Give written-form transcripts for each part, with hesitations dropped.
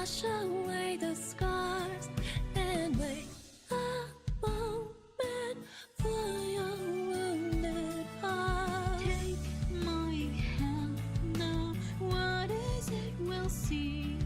wash away the scars and wait a moment for your wounded heart. Take my hand now, what is it we'll see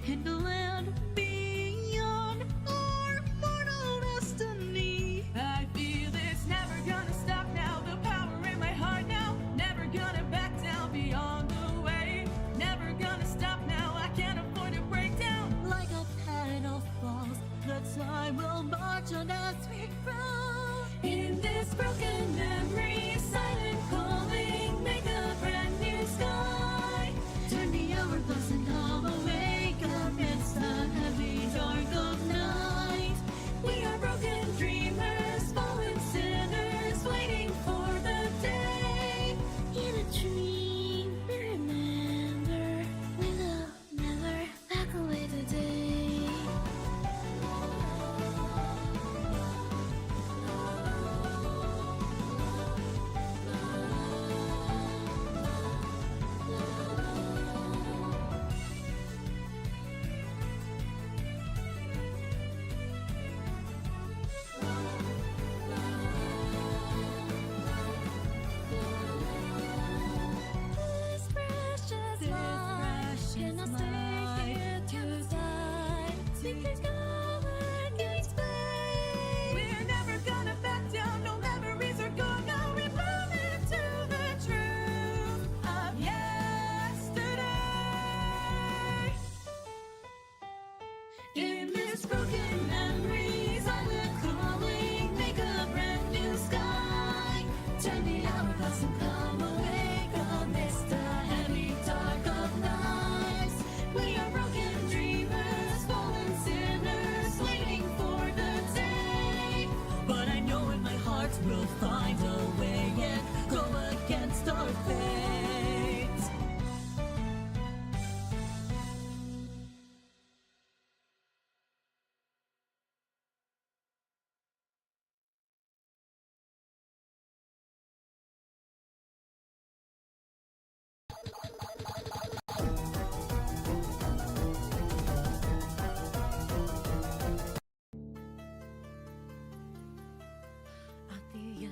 in the land beyond our mortal destiny. I feel it's never gonna stop now, the power in my heart now, never gonna back down beyond the way, never gonna stop now, I can't afford to break down. Like a panel falls, the time will march on as we grow. In this broken memory, silent calling, make a brand new sky. Turn the hourglass and come awake amidst the heavy dark of night. We are broken dreamers, fallen sinners, waiting for the day. In a dream, we remember, we will never back away today. This precious life cannot stay here to die. We can go against fate. We're never gonna back down, no memories are gone now, we move into the truth of yesterday. In this broken memory, silent calling, make a brand new sky. Turn the hourglass and come awake amidst the heavy dark of nights. We are broken dreamers, fallen sinners, waiting for the day. But I know in my heart we'll find a way and go against our fate. At the end.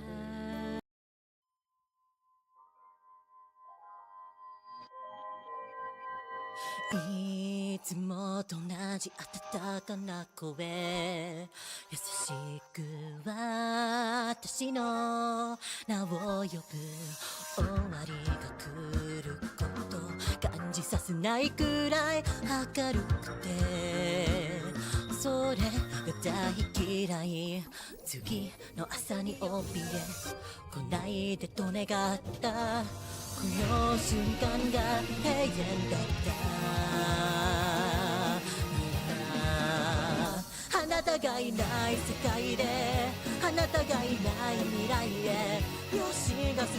いつもと同じ温かな声、優しく私の名を呼ぶ。終わりが来ること感じさせないくらい明るくて、それが大嫌い。次の朝に怯え来ないでと願ったこの瞬間が永遠だった。あなたがいない世界で、あなたがいない未来へ、よしが進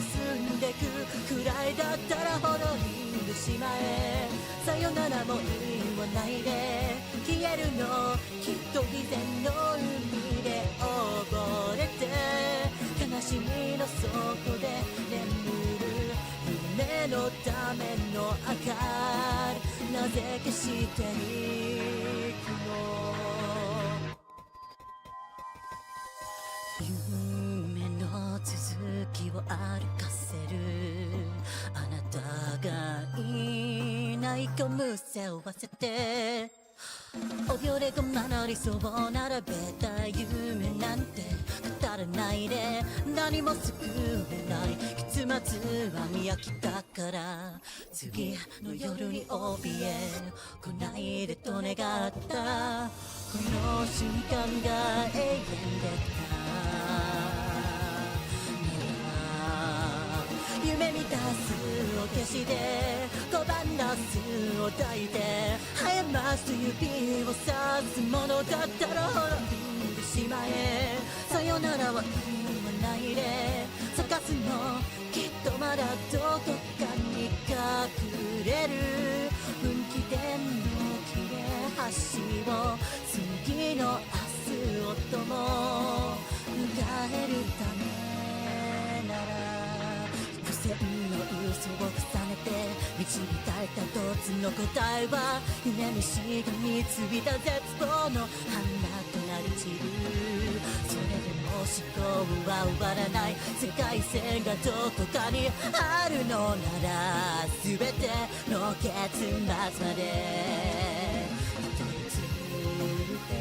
んでくくらいだったらほどいる島へ、さよならも言わないで消えるの、きっと以前の海で溺れて、悲しみの底で眠る夢のための明かり、なぜ消していくの。夢の続きを歩かせるあなたがいないかむせわせて、おれごまの理想を並べた夢なんて語らないで、何も救えない結末は見飽きたから、次の夜に怯え来ないでと願ったこの瞬間が永遠でた。夢見た巣を消して拒んだ巣を抱いて、過ちと指をさすものだったら滅んでしまえ、さよならは言わないで咲かすの、きっとまだどこかに隠れる分岐点の切れ端を、次の明日をとも迎えるためなら、線の嘘を重ねて道導いた一つの答えは夢見しが導いた絶望の花となり散る。それでも思考は終わらない。世界線がどこかにあるのなら全ての結末までたどり着いて。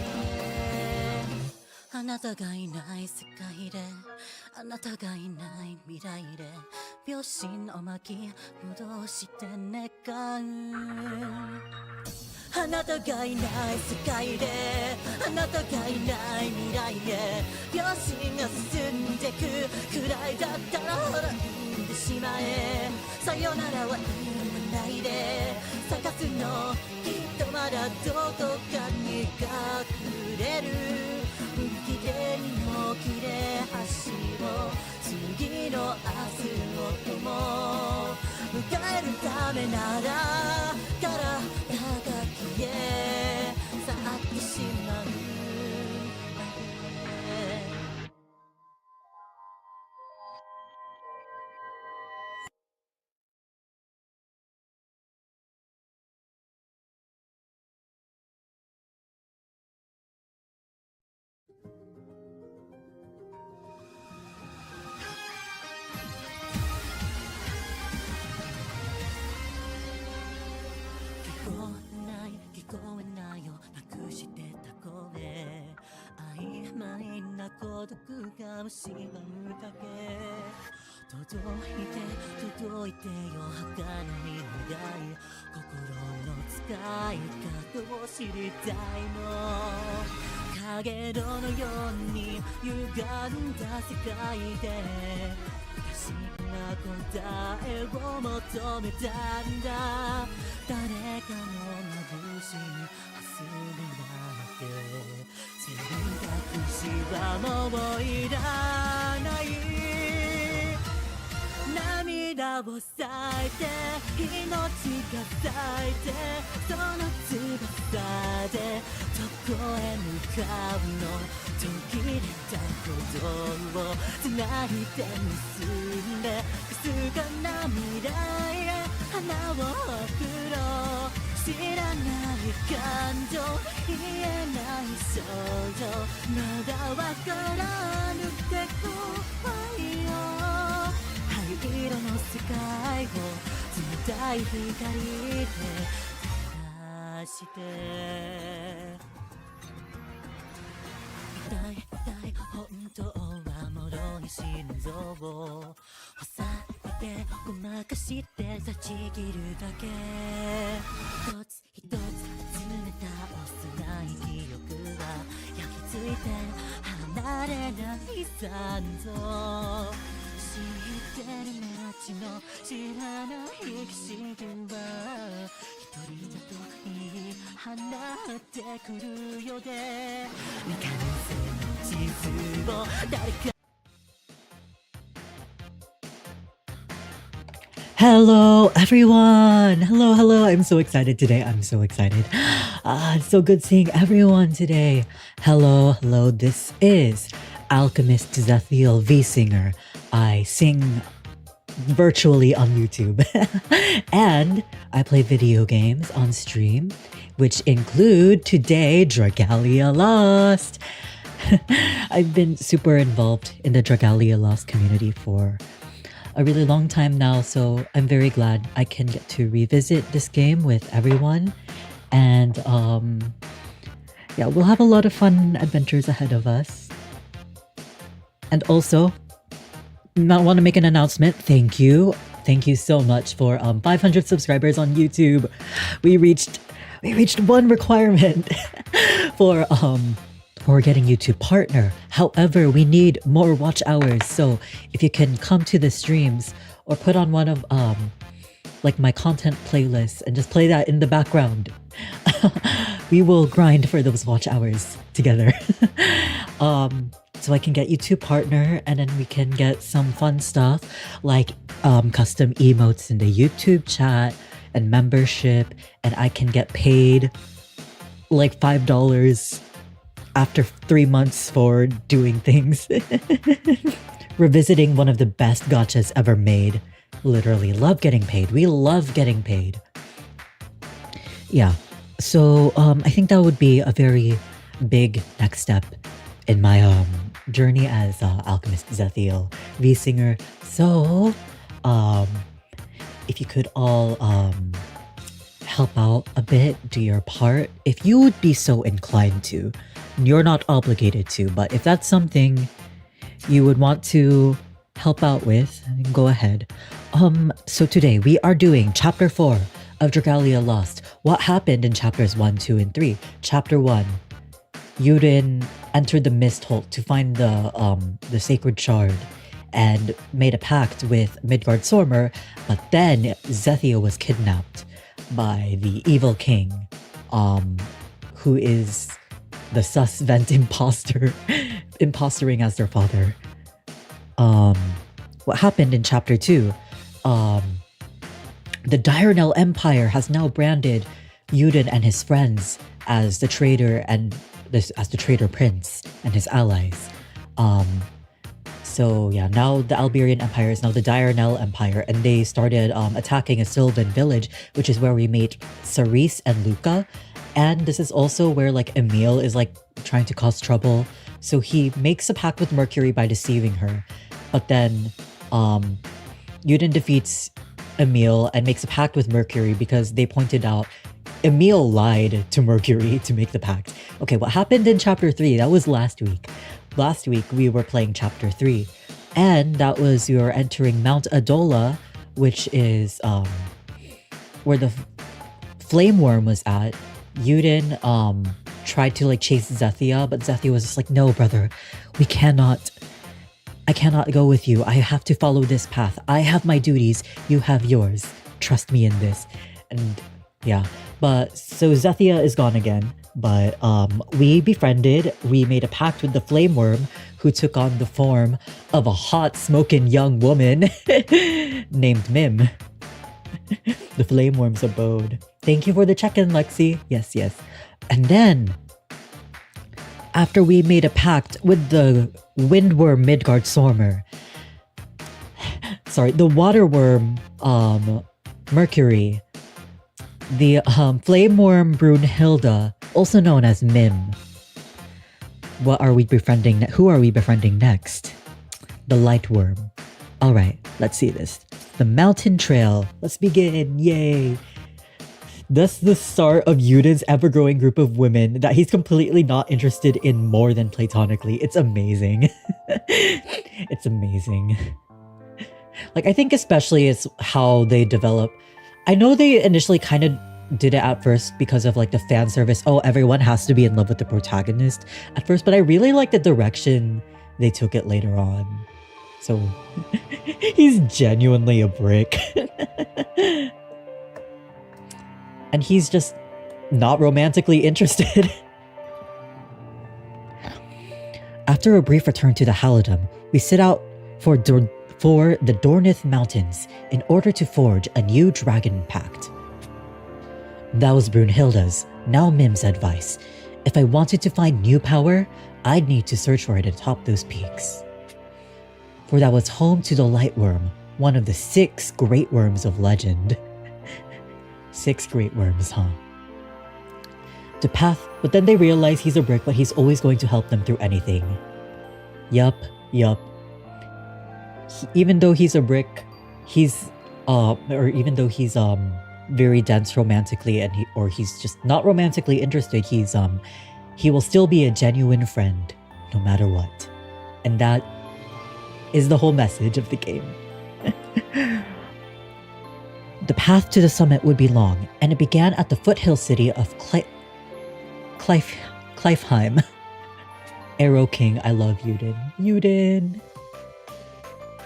あなたがいない世界であなたがいない未来で秒針を巻き戻して願う。あなたがいない世界であなたがいない未来へ秒針が進んでくくらいだったらほら産んでしまえ。さよならは言わないで探すのきっとまだどこかに隠れる。不機嫌にも切れ端を次の明日をも迎えるためならからが消え去ってしまう。聞こえないよなくしてた声。曖昧な孤独が蝕むだけ。届いてよ儚い願い。心の使い方を知りたいの。影色のように歪んだ世界で不思議な答えを求めたんだ。誰かの眩しい明日になって選択肢はもういらない。涙を咲いて命が咲いてその翼でどこへ向かうの。途切れた鼓動をつないで結んでかすかな未来へ花を送ろう。知らない感情言えない想像まだわからぬって怖いよ。灰色の世界を冷たい光で照らして痛い本当はもろい心臓を押さえてごまかして断ち切るだけ。一つ一つ集めた幼い記憶は焼き付いて離れない残像。知ってる街の知らない景色は一人だと言い放ってくるよで未完成の地図を誰か。 Hello, everyone. Hello. I'm so excited today. I'm so excited. It's so good seeing everyone today. Hello. This is Alchemized ZETHIEL VSinger. I sing virtually on YouTube. And I play video games on stream, which include today DRAGALIA Lost. I've been super involved in the DRAGALIA Lost community for a really long time now, so I'm very glad I can get to revisit this game with everyone. And yeah, we'll have a lot of fun adventures ahead of us. And also, I want to make an announcement. Thank you so much for 500 subscribers on YouTube. We reached one requirement for getting YouTube partner. However, we need more watch hours. So if you can come to the streams or put on one of like my content playlists and just play that in the background, we will grind for those watch hours together. So I can get YouTube partner, and then we can get some fun stuff like custom emotes in the YouTube chat and membership, and I can get paid like $5 after 3 months for doing things. Revisiting one of the best gachas ever made. literally love getting paid. We love getting paid. Yeah, so I think that would be a very big next step in my journey as Alchemist ZETHIEL VSinger. So if you could all help out a bit, do your part, if you would be so inclined to. You're not obligated to, but if that's something you would want to help out with, go ahead. So today we are doing chapter 4 of DRAGALIA Lost. What happened in chapters 1, 2, and 3? Chapter 1, Yuden entered the Mist Holt to find the sacred shard and made a pact with Midgardsormr, but then ZETHIEL was kidnapped by the evil king, who is the sus vent imposter, impostoring as their father. What happened in chapter 2? The Diurnell Empire has now branded Yuden and his friends as the traitor as the traitor prince and his allies. So yeah, now the Alberian Empire is now the Diurnell Empire, and they started attacking a Sylvan village, which is where we meet Cerise and Luca. And this is also where like EMILE is like trying to cause trouble. So he makes a pact with Mercury by deceiving her. But then Yuden defeats EMILE and makes a pact with Mercury because they pointed out EMILE lied to Mercury to make the pact. Okay, what happened in chapter 3? That was last week. Last week we were playing chapter 3. And that was you were entering Mount Adola, which is where the flame worm was at. Yuden tried to like chase ZETHIEL, but ZETHIEL was just like, no brother, I cannot go with you. I have to follow this path. I have my duties, you have yours. Trust me in this. And yeah, but so ZETHIEL is gone again, but we befriended, we made a pact with the flame worm, who took on the form of a hot smoking young woman named Mim. The flame worm's abode. Thank you for the check-in, Lexi. Yes, yes. And then after we made a pact with the windworm Midgardsormr, sorry, the waterworm Mercury, the flame worm Brunhilde, also known as Mim. What are we befriending? Who are we befriending next? The Lightwyrm. All right, let's see this. The mountain trail. Let's begin. Yay. That's the start of Yuden's ever-growing group of women that he's completely not interested in more than platonically. It's amazing. It's amazing. Like, I think especially it's how they develop. I know they initially kind of did it at first because of like the fan service. Oh, everyone has to be in love with the protagonist at first, but I really like the direction they took it later on. So he's genuinely a brick. And he's just not romantically interested. After a brief return to the Halidom, we set out for the Dornith Mountains in order to forge a new dragon pact. That was Brunhilde's, now Mim's advice. If I wanted to find new power, I'd need to search for it atop those peaks. For that was home to the Lightwyrm, one of the 6 great worms of legend. 6 great worms, huh? The path, but then they realize he's a brick, but he's always going to help them through anything. Yup. Even though he's a brick, he's even though he's very dense romantically and he's just not romantically interested, he will still be a genuine friend no matter what. And that is the whole message of the game. The path to the summit would be long, and it began at the foothill city of Kleifheim. Arrow King, I love Yuden.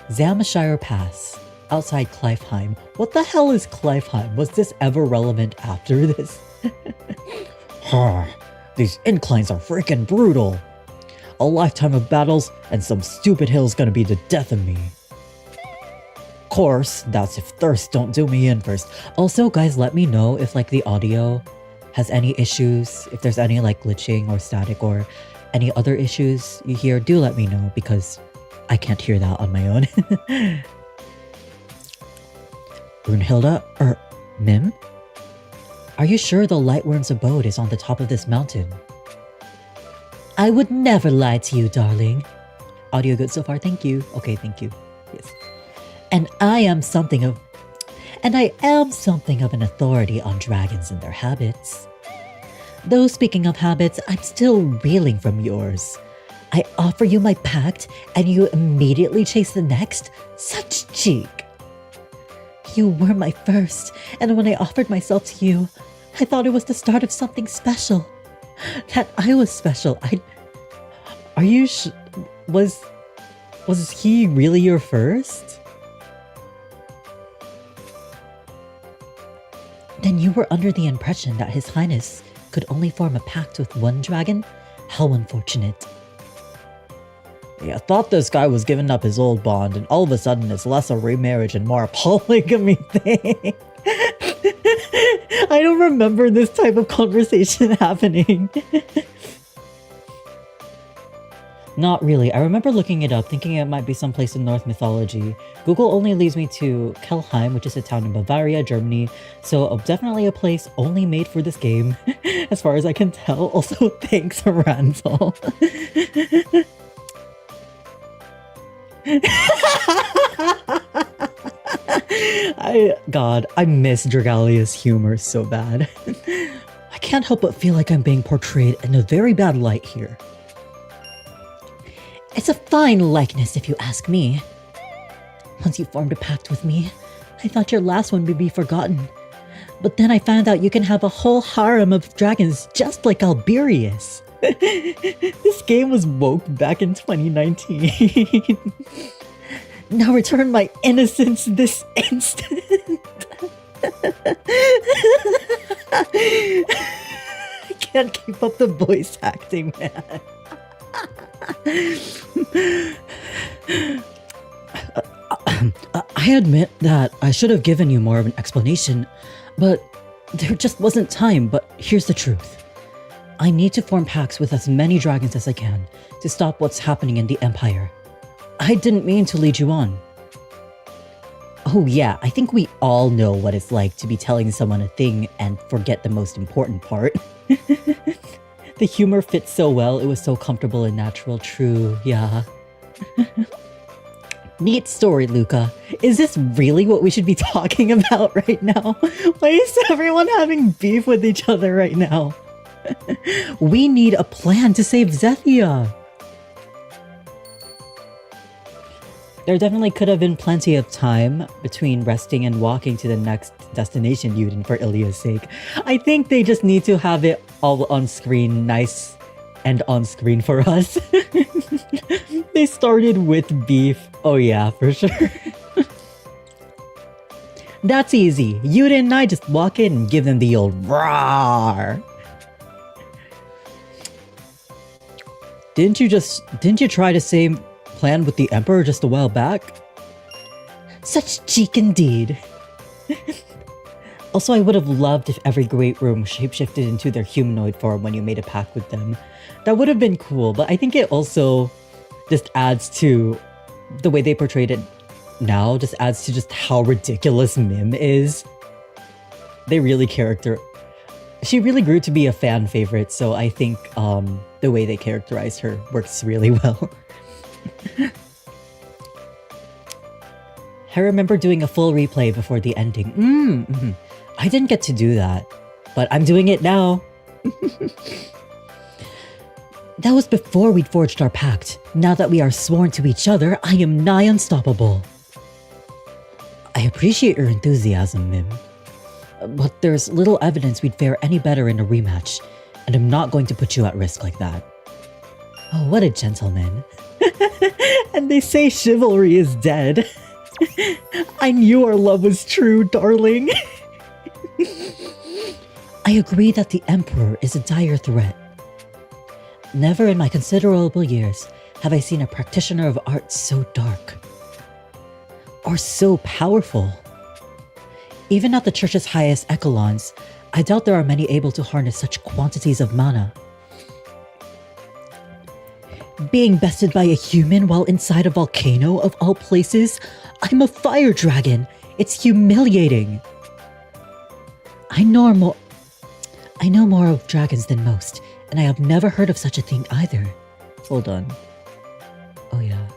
Zamashire Pass, outside Kleifheim. What the hell is Kleifheim? Was this ever relevant after this? These inclines are freaking brutal. A lifetime of battles, and some stupid hill's gonna be the death of me. Course, that's if thirst don't do me in first. Also, guys, let me know if like the audio has any issues, if there's any like glitching or static or any other issues you hear. Do let me know because I can't hear that on my own. Brunhilde? Mim? Are you sure the Lightwyrm's abode is on the top of this mountain? I would never lie to you, darling. Audio good so far, thank you. Okay, thank you. Yes. And I am something of an authority on dragons and their habits. Though speaking of habits, I'm still reeling from yours. I offer you my pact, and you immediately chase the next? Such cheek! You were my first, and when I offered myself to you, I thought it was the start of something special. That I was special. Are you was he really your first? Then you were under the impression that His Highness could only form a pact with one dragon? How unfortunate. Yeah, I thought this guy was giving up his old bond, and all of a sudden it's less a remarriage and more a polygamy thing. I don't remember this type of conversation happening. Not really. I remember looking it up, thinking it might be someplace in Norse mythology. Google only leads me to Kelheim, which is a town in Bavaria, Germany. So definitely a place only made for this game, as far as I can tell. Also, thanks, Randall. I miss Dragalia's humor so bad. I can't help but feel like I'm being portrayed in a very bad light here. It's a fine likeness if you ask me. Once you formed a pact with me, I thought your last one would be forgotten. But then I found out you can have a whole harem of dragons just like Alberius. This game was woke back in 2019. Now return my innocence this instant. I can't keep up the voice acting, man. I admit that I should have given you more of an explanation, but there just wasn't time. But here's the truth. I need to form pacts with as many dragons as I can to stop what's happening in the Empire. I didn't mean to lead you on. Oh yeah, I think we all know what it's like to be telling someone a thing and forget the most important part. The humor fits so well, it was so comfortable and natural. True, yeah. Neat story, Luca. Is this really what we should be talking about right now? Why is everyone having beef with each other right now? We need a plan to save Zethia. There definitely could have been plenty of time between resting and walking to the next destination, Yuden, for Ilya's sake. I think they just need to have it all on screen, nice and on screen for us. They started with beef. Oh yeah, for sure. That's easy. Yuden and I just walk in and give them the old roar. Didn't you try the same plan with the Emperor just a while back? Such cheek indeed. Also, I would have loved if every great room shapeshifted into their humanoid form when you made a pact with them. That would have been cool, but I think it also just adds to the way they portrayed it now, just adds to just how ridiculous Mim is. They really she really grew to be a fan favorite, so I think the way they characterize her works really well. I remember doing a full replay before the ending. I didn't get to do that, but I'm doing it now. That was before we'd forged our pact. Now that we are sworn to each other, I am nigh unstoppable. I appreciate your enthusiasm, Mim. But there's little evidence we'd fare any better in a rematch, and I'm not going to put you at risk like that. Oh, what a gentleman. And they say chivalry is dead. I knew our love was true, darling. I agree that the Emperor is a dire threat. Never in my considerable years have I seen a practitioner of art so dark. Or so powerful. Even at the church's highest echelons, I doubt there are many able to harness such quantities of mana. Being bested by a human while inside a volcano of all places, I'm a fire dragon. It's humiliating. I know more of dragons than most, and I have never heard of such a thing either. Hold on. Oh yeah.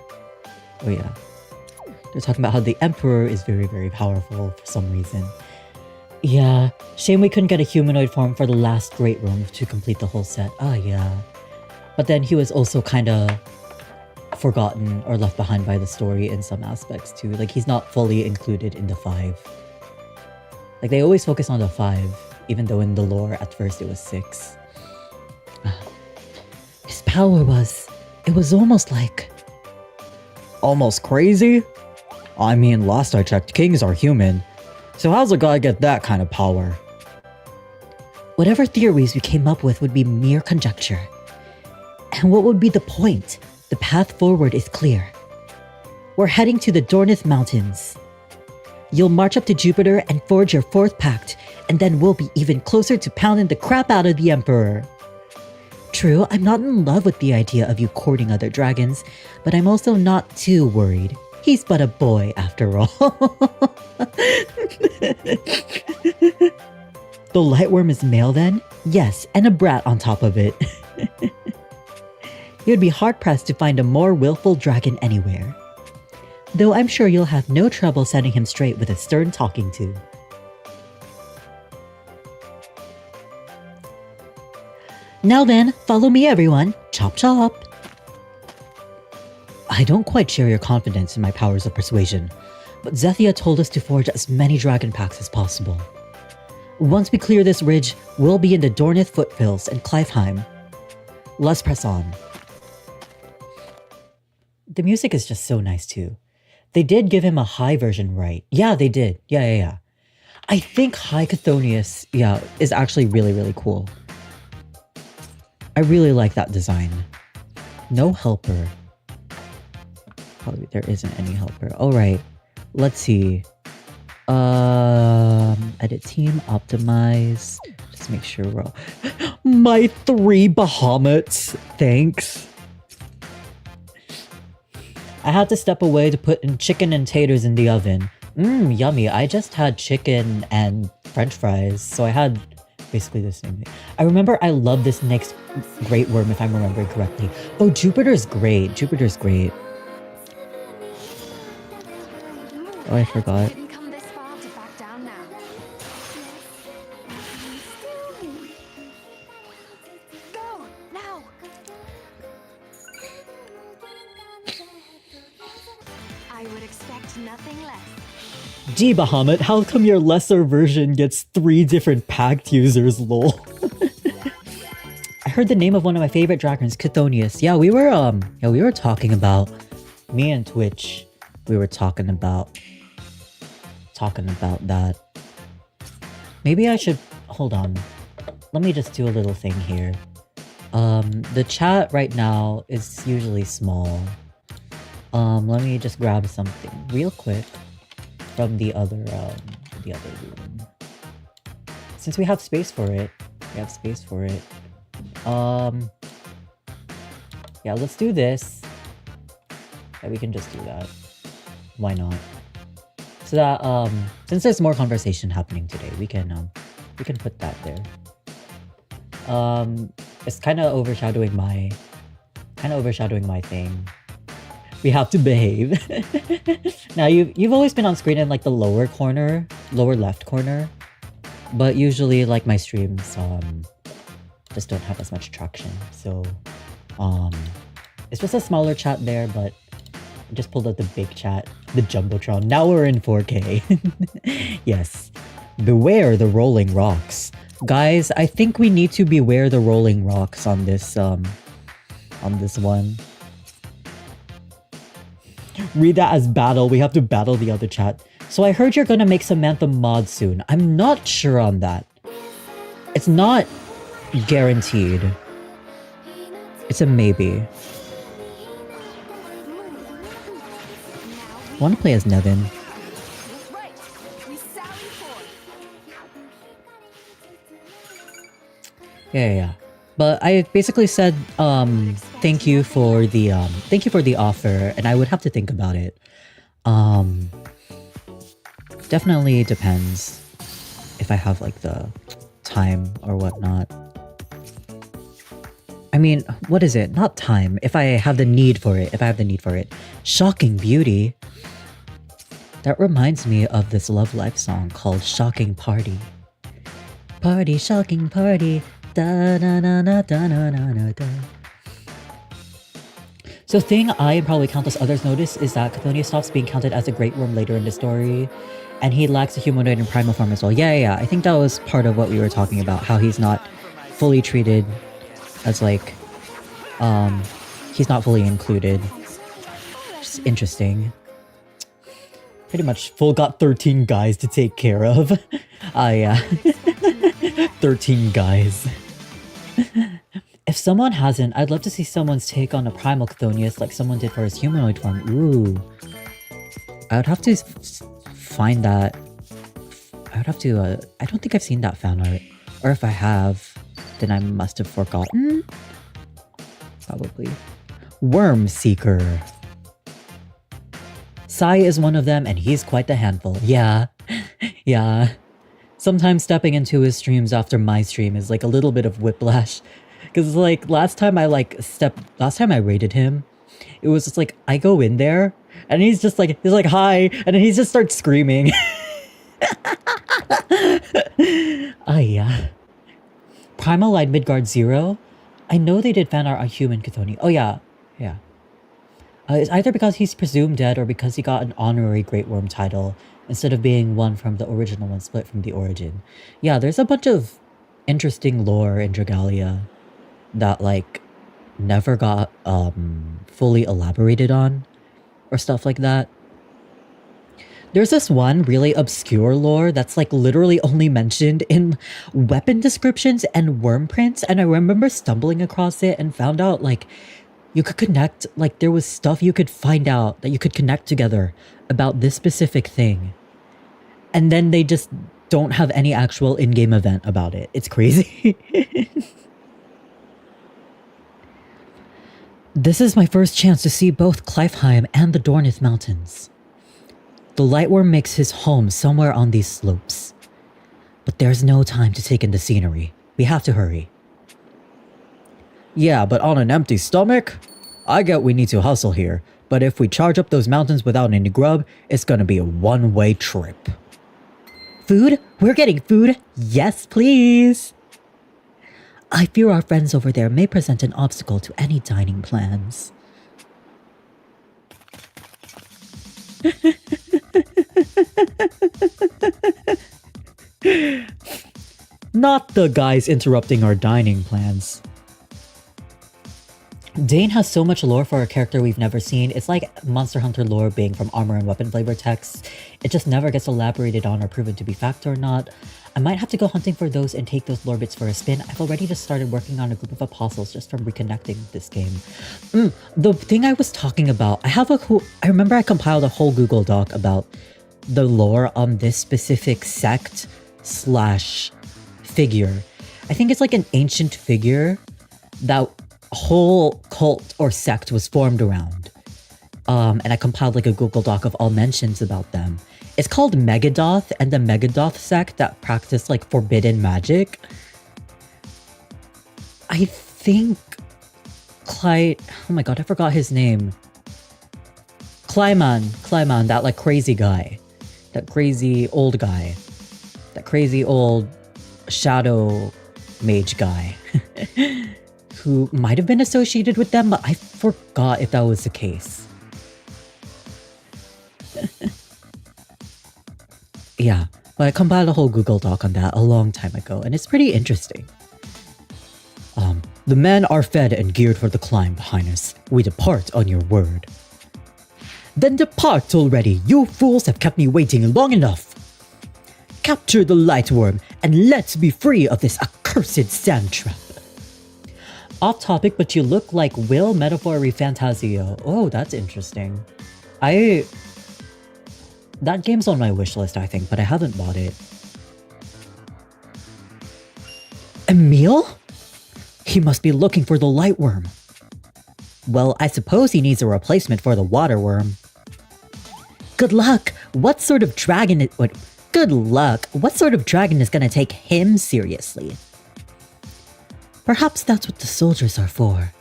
They're talking about how the Emperor is very, very powerful for some reason. Yeah, shame we couldn't get a humanoid form for the last Great Room to complete the whole set. Oh yeah. But then he was also kinda forgotten or left behind by the story in some aspects too. Like, he's not fully included in the 5. Like, they always focus on the 5, even though in the lore at first it was 6. His power was... it was almost like... Almost crazy? I mean, last I checked, kings are human. So how's a guy get that kind of power? Whatever theories we came up with would be mere conjecture. And what would be the point? The path forward is clear. We're heading to the Dornith Mountains. You'll march up to Jupiter and forge your 4th pact, and then we'll be even closer to pounding the crap out of the Emperor. True, I'm not in love with the idea of you courting other dragons, but I'm also not too worried. He's but a boy after all. The Lightwyrm is male then? Yes, and a brat on top of it. You'd be hard-pressed to find a more willful dragon anywhere. Though I'm sure you'll have no trouble setting him straight with a stern talking to. Now then, follow me everyone. Chop chop. I don't quite share your confidence in my powers of persuasion, but Zethia told us to forge as many dragon packs as possible. Once we clear this ridge, we'll be in the Dornith foothills and Cliveheim. Let's press on. The music is just so nice too. They did give him a high version, right? Yeah, they did. Yeah. I think High Chthonius, is actually really, really cool. I really like that design. No helper. Probably there isn't any helper. Alright. Let's see. Edit team, optimize. Just make sure we're all... My 3 Bahamuts! Thanks. I had to step away to put in chicken and taters in the oven. Yummy. I just had chicken and french fries, so I had basically the same thing. I remember I love this next Great Worm, if I'm remembering correctly. Oh, Jupiter's great. Jupiter's great. Oh, I forgot. Gee, Bahamut, how come your lesser version gets 3 different pact users, lol? I heard the name of one of my favorite dragons, Chthonius. Yeah, we were talking about... Me and Twitch, we were talking about that. Maybe I should... Hold on. Let me just do a little thing here. The chat right now is usually small. Let me just grab something real quick from the other room. Since we have space for it. Yeah, let's do this. Yeah, we can just do that. Why not? So that, since there's more conversation happening today, we can put that there. It's kind of overshadowing my thing. We have to behave. Now, you've always been on screen in like the lower left corner. But usually like my streams just don't have as much traction. So it's just a smaller chat there, but I just pulled out the big chat, the Jumbotron. Now we're in 4K. Yes. Beware the rolling rocks. Guys, I think we need to beware the rolling rocks on this one. Read that as battle. We have to battle the other chat. So I heard you're gonna make Samantha mod soon. I'm not sure on that. It's not guaranteed. It's a maybe. I want to play as Nevin. Yeah. But I basically said thank you for the offer, and I would have to think about it. Definitely depends if I have like the time or whatnot. I mean, what is it? Not time. If I have the need for it. Shocking beauty. That reminds me of this Love Life song called Shocking Party. Party, shocking party. Da na na na da na na na da. So thing I and probably countless others notice is that Chthonius stops being counted as a Great Worm later in the story, and he lacks a humanoid and primal form as well. Yeah. I think that was part of what we were talking about, how he's not fully treated as like, he's not fully included. Just interesting. Pretty much full got 13 guys to take care of. Yeah. 13 guys. If someone hasn't, I'd love to see someone's take on a primal Chthonius like someone did for his humanoid form. Ooh. I would have to find that. I would have to, I don't think I've seen that fan art. Or if I have, then I must have forgotten. Probably. Worm Seeker. Sai is one of them, and he's quite the handful. Yeah. Sometimes stepping into his streams after my stream is like a little bit of whiplash. Because like last time I raided him, it was just like I go in there and he's like hi, and then he just starts screaming. Yeah. Primal Light Midgard 0. I know they did fan art on human Chthoni. Oh yeah. It's either because he's presumed dead or because he got an honorary Great Worm title instead of being one from the original one split from the origin. Yeah, there's a bunch of interesting lore in DRAGALIA that like never got fully elaborated on or stuff like that. There's this one really obscure lore that's like literally only mentioned in weapon descriptions and worm prints, and I remember stumbling across it and found out like you could connect, like there was stuff you could find out that you could connect together about this specific thing, and then they just don't have any actual in-game event about it. It's crazy. This is my first chance to see both Clifheim and the Dornith Mountains. The Lightwyrm makes his home somewhere on these slopes. But there's no time to take in the scenery. We have to hurry. Yeah, but on an empty stomach? I get we need to hustle here, but if we charge up those mountains without any grub, it's gonna be a one-way trip. Food? We're getting food? Yes, please! I fear our friends over there may present an obstacle to any dining plans. Not the guys interrupting our dining plans. Dane has so much lore for a character we've never seen. It's like Monster Hunter lore being from armor and weapon flavor texts. It just never gets elaborated on or proven to be fact or not. I might have to go hunting for those and take those lore bits for a spin. I've already just started working on a group of apostles just from reconnecting this game. The thing I was talking about, I remember I compiled a whole Google Doc about the lore on this specific sect / figure. I think it's like an ancient figure that a whole cult or sect was formed around. And I compiled like a Google Doc of all mentions about them. It's called Megadoth, and the Megadoth sect that practice like forbidden magic. I think oh my god, I forgot his name. Kleiman, that like crazy guy. That crazy old guy. That crazy old shadow mage guy. Who might have been associated with them, but I forgot if that was the case. Yeah, but I compiled a whole Google Doc on that a long time ago, and it's pretty interesting. The men are fed and geared for the climb, Highness. We depart on your word. Then depart already, you fools have kept me waiting long enough. Capture the Lightwyrm, and let's be free of this accursed sand trap. Off topic, but you look like Will Metaphor Fantasio. Oh, that's interesting. That game's on my wishlist, I think, but I haven't bought it. Emile? He must be looking for the Lightwyrm. Well, I suppose he needs a replacement for the Waterworm. Good luck! What sort of dragon is— what? Good luck! What sort of dragon is gonna take him seriously? Perhaps that's what the soldiers are for.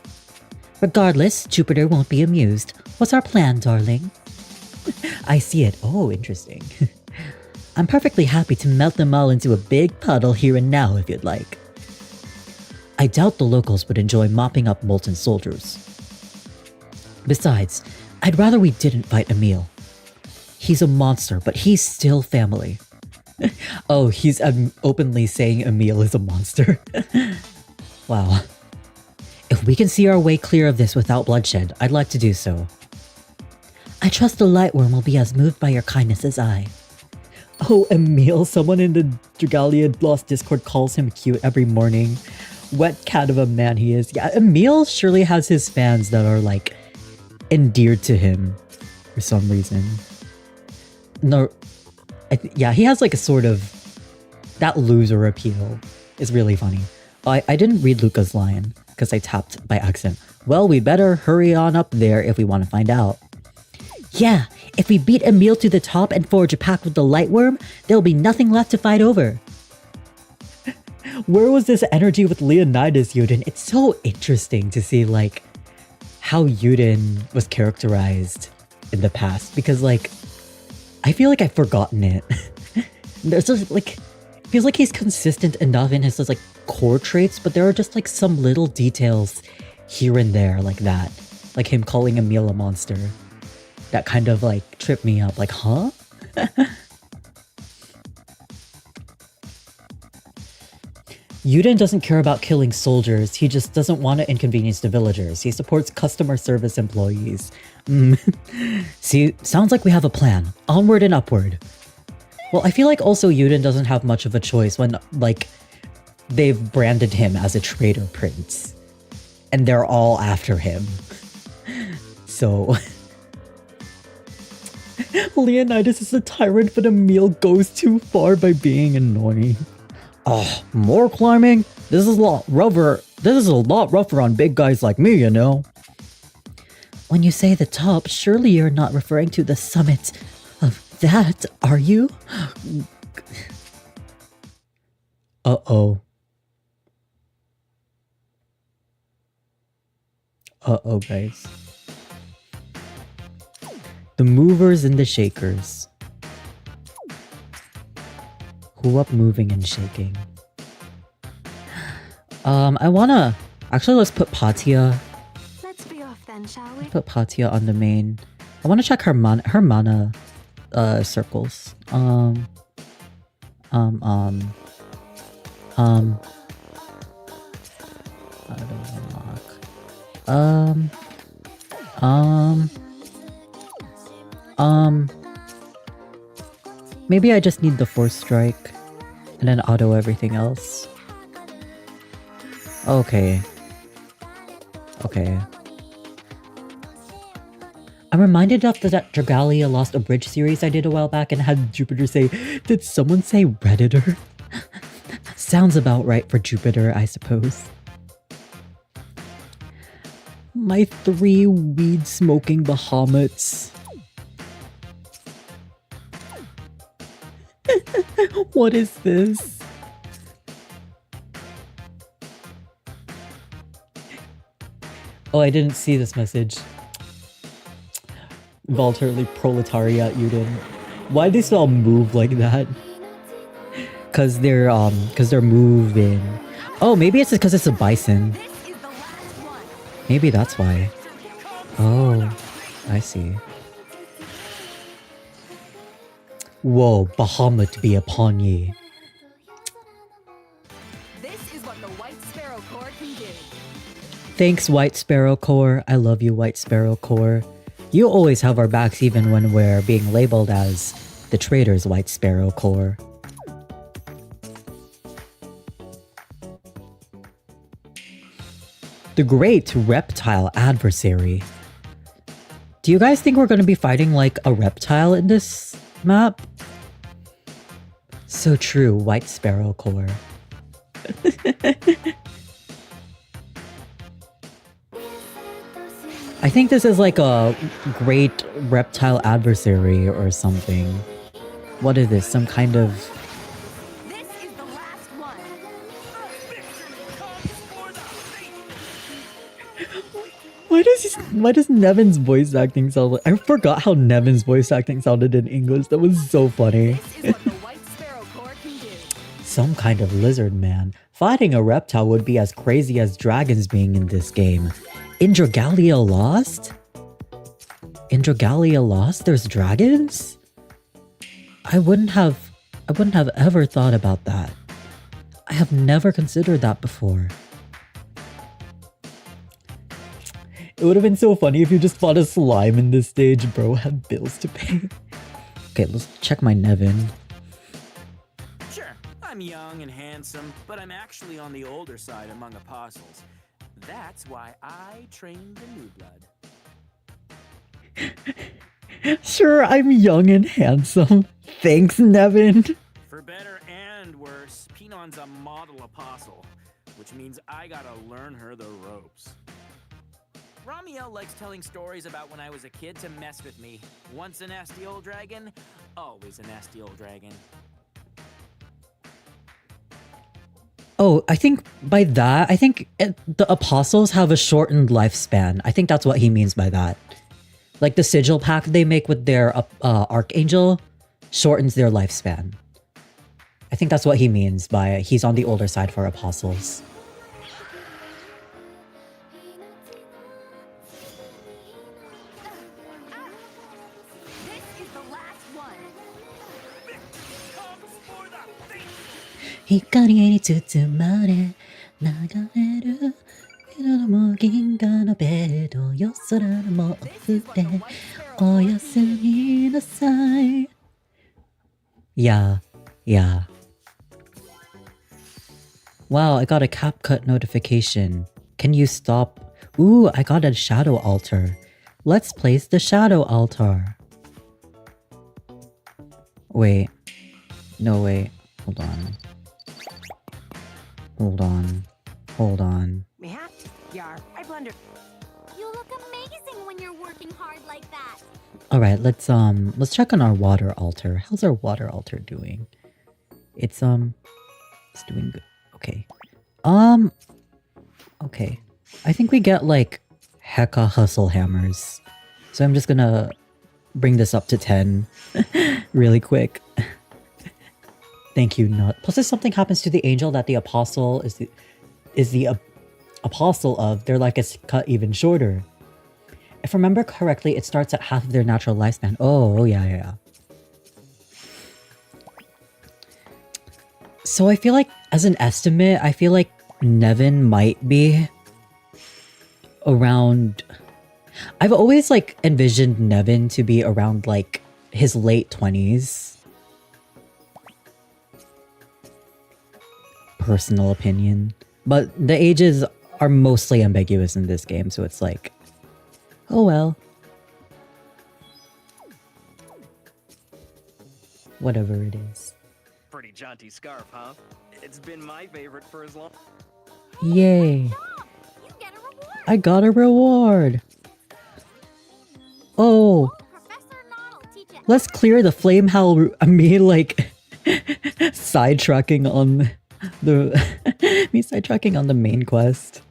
Regardless, Jupiter won't be amused. What's our plan, darling? I see it. Oh, interesting. I'm perfectly happy to melt them all into a big puddle here and now if you'd like. I doubt the locals would enjoy mopping up molten soldiers. Besides, I'd rather we didn't fight EMILE. He's a monster, but he's still family. Oh, he's openly saying EMILE is a monster. Wow. If we can see our way clear of this without bloodshed, I'd like to do so. I trust the Lightwyrm will be as moved by your kindness as I. Oh, EMILE, someone in the DRAGALIA Lost Discord calls him cute every morning. What cat of a man he is. Yeah, EMILE surely has his fans that are like endeared to him for some reason. No, yeah, he has like a sort of that loser appeal. Is really funny. I didn't read Luca's line because I tapped by accident. Well, we better hurry on up there if we want to find out. Yeah, if we beat EMILE to the top and forge a pact with the Lightwyrm, there'll be nothing left to fight over. Where was this energy with Leonidas, Yuden? It's so interesting to see like how Yuden was characterized in the past because like I feel like I've forgotten it. There's just like feels like he's consistent enough in his like core traits, but there are just like some little details here and there like that. Like him calling EMILE a monster. That kind of like tripped me up. Like, huh? Yuden doesn't care about killing soldiers, he just doesn't want to inconvenience the villagers. He supports customer service employees. See, sounds like we have a plan. Onward and upward. Well, I feel like also Yuden doesn't have much of a choice when, like, they've branded him as a traitor prince. And they're all after him. So... Leonidas is a tyrant, but EMILE goes too far by being annoying. Oh, more climbing? This is a lot rougher. This is a lot rougher on big guys like me, you know. When you say the top, surely you're not referring to the summit of that, are you? Uh-oh. Uh-oh, guys. The movers and the shakers. Who up moving and shaking? I wanna... Actually, let's put Patia. Let's be off then, shall we? Put Patia on the main. I wanna check her mana circles. I don't unlock. Maybe I just need the Force Strike and then auto everything else. Okay. Okay. I'm reminded of that DRAGALIA Lost a Bridge series I did a while back and had Jupiter say, did someone say Redditor? Sounds about right for Jupiter, I suppose. My 3 weed-smoking Bahamut's. What is this? Oh, I didn't see this message. Volturely proletariat Yuden. Why do they still move like that? Cause they're moving. Oh, maybe it's because it's a bison. Maybe that's why. Oh, I see. Whoa, Bahamut be upon ye. This is what the White Sparrow Corps can do. Thanks, White Sparrow Corps. I love you, White Sparrow Corps. You always have our backs even when we're being labeled as the traitors, White Sparrow Corps. The Great Reptile Adversary. Do you guys think we're going to be fighting like a reptile in this map? So true, White Sparrow Corps. I think this is like a great reptile adversary or something. What is this? Some kind of... This is the last one. Why does Nevin's voice acting sound like... I forgot how Nevin's voice acting sounded in English. That was so funny. This is what the White Sparrow Corps can do. Some kind of lizard man. Fighting a reptile would be as crazy as dragons being in this game. In DRAGALIA Lost? In DRAGALIA Lost, there's dragons? I wouldn't have ever thought about that. I have never considered that before. It would have been so funny if you just fought a slime in this stage, bro. Had bills to pay. Okay, let's check my Nevin. Sure, I'm young and handsome, but I'm actually on the older side among apostles. That's why I trained the new blood. Sure, I'm young and handsome. Thanks, Nevin. For better and worse, Pinon's a model apostle, which means I gotta learn her the ropes. Ramiel likes telling stories about when I was a kid to mess with me. Once a nasty old dragon, always a nasty old dragon. Oh, I think by that, the apostles have a shortened lifespan. I think that's what he means by that. Like the sigil pack they make with their archangel shortens their lifespan. I think that's what he means by he's on the older side for apostles. This is the last one. 光に包まれ流れる色も銀河のベッド夜空の毛布でおやすみなさい Yeah. Wow, I got a CapCut notification. Can you stop? Ooh, I got a shadow altar. Let's place the shadow altar. Wait. No, wait. Hold on. Me hat, yar, I blundered. You look amazing when you're working hard like that. Alright, let's check on our water altar. How's our water altar doing? It's doing good. Okay. Okay. I think we get like hecka hustle hammers. So I'm just gonna bring this up to 10 really quick. Thank you, Nut. Plus if something happens to the angel that the apostle is the apostle of, their life gets cut even shorter. If I remember correctly, it starts at half of their natural lifespan. Oh, yeah. So I feel like, as an estimate, I feel like Nevin might be around... I've always, like, envisioned Nevin to be around, like, his late 20s. Personal opinion. But the ages are mostly ambiguous in this game, so it's like... Oh well. Whatever it is. Pretty jaunty scarf, huh? It's been my favorite for as long. Yay. You get a reward. I got a reward. Oh. Professor Nod will teach you. Let's clear the flame hell. Me like sidetracking on the main quest.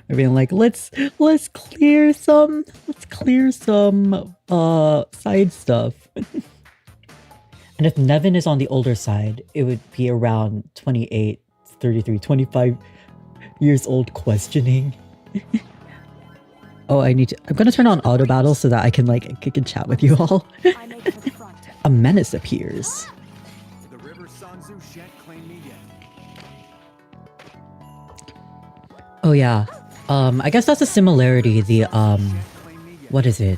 I mean, like, let's clear some side stuff. And if Nevin is on the older side, it would be around 28, 33, 25 years old questioning. Oh, I'm gonna turn on auto battle so that I can chat with you all. I make for the front. A menace appears. The river Sanzu shan't claim me yet. Oh yeah. I guess that's a similarity. The what is it?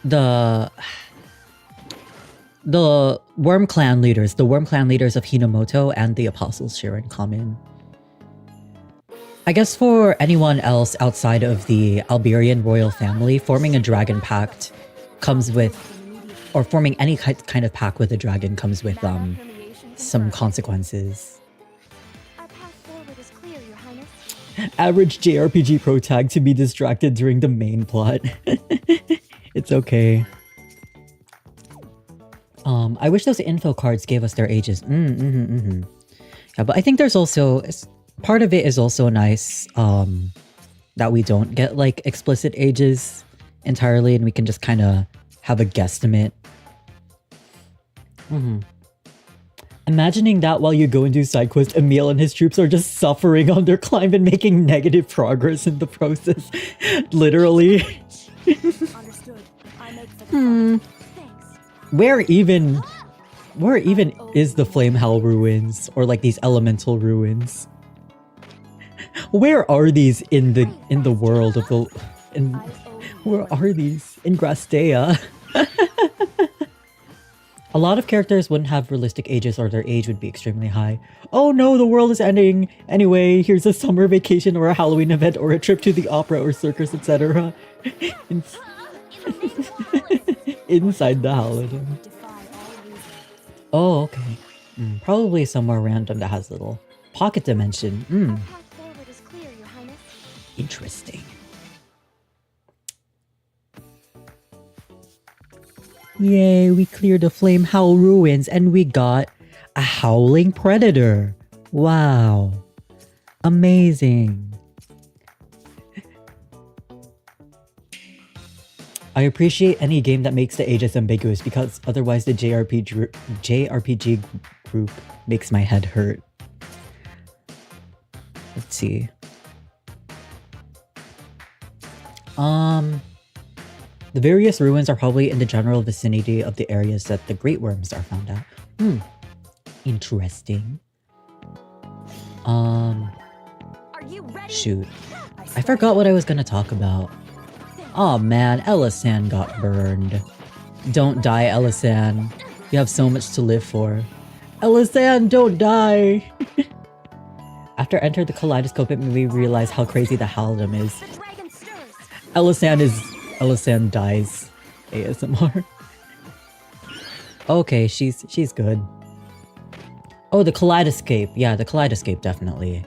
The Worm Clan leaders, of Hinamoto and the Apostles share in common. I guess for anyone else outside of the Alberian royal family, forming a dragon pact comes with, or forming any kind of pact with a dragon comes with some consequences. Our path forward is clear, Your Highness. Average JRPG pro tag to be distracted during the main plot. It's okay. I wish those info cards gave us their ages. Yeah, but I think there's also part of it is also nice that we don't get like explicit ages entirely, and we can just kind of have a guesstimate. Imagining that while you go and do side quest, Emile and his troops are just suffering on their climb and making negative progress in the process. Literally. Understood. I make the Thanks. Where even is the Flame Hell ruins or like these elemental ruins? Where are these in the world of the where are these? In Grastea. A lot of characters wouldn't have realistic ages or their age would be extremely high. Oh no, the world is ending! Anyway, here's a summer vacation or a Halloween event or a trip to the opera or circus, etc. Inside the holiday. Oh, okay. Probably somewhere random that has a little pocket dimension. Path forward is clear, Your Highness. Interesting. Yay, we cleared the Flame Howl ruins and we got a Howling Predator. Wow. Amazing. I appreciate any game that makes the ages ambiguous because otherwise the JRPG group makes my head hurt. Let's see. The various ruins are probably in the general vicinity of the areas that the great worms are found at. Interesting. Are you ready? Shoot. I forgot what I was gonna talk about. Oh man, Elisan got burned. Don't die, Elisan. You have so much to live for. Elisan, don't die! After entering the kaleidoscope, it made me realize how crazy the Halidom is. The dragon stirs. Elisan dies ASMR. Okay, she's good. Oh, the kaleidoscape. Yeah, the kaleidoscape, definitely.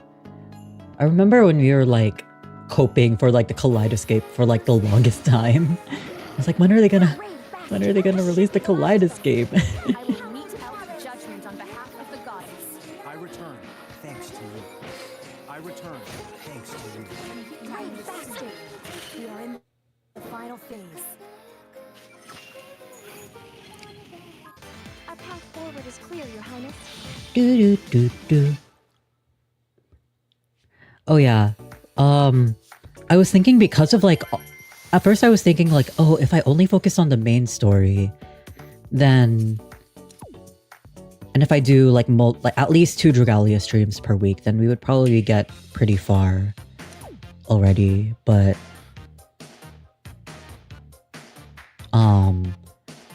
I remember when we were like coping for like the kaleidoscape for like the longest time. I was like, when are they gonna release the kaleidoscape? I will mete out judgment on behalf of the goddess. I return, thanks to you. I return, thanks to you. Right, faster. We are in the final phase. Our path forward is clear, Your Highness. Oh yeah. I was thinking because of like at first I was thinking like, oh, if I only focus on the main story, then and if I do like at least 2 Dragalia streams per week, then we would probably get pretty far already, but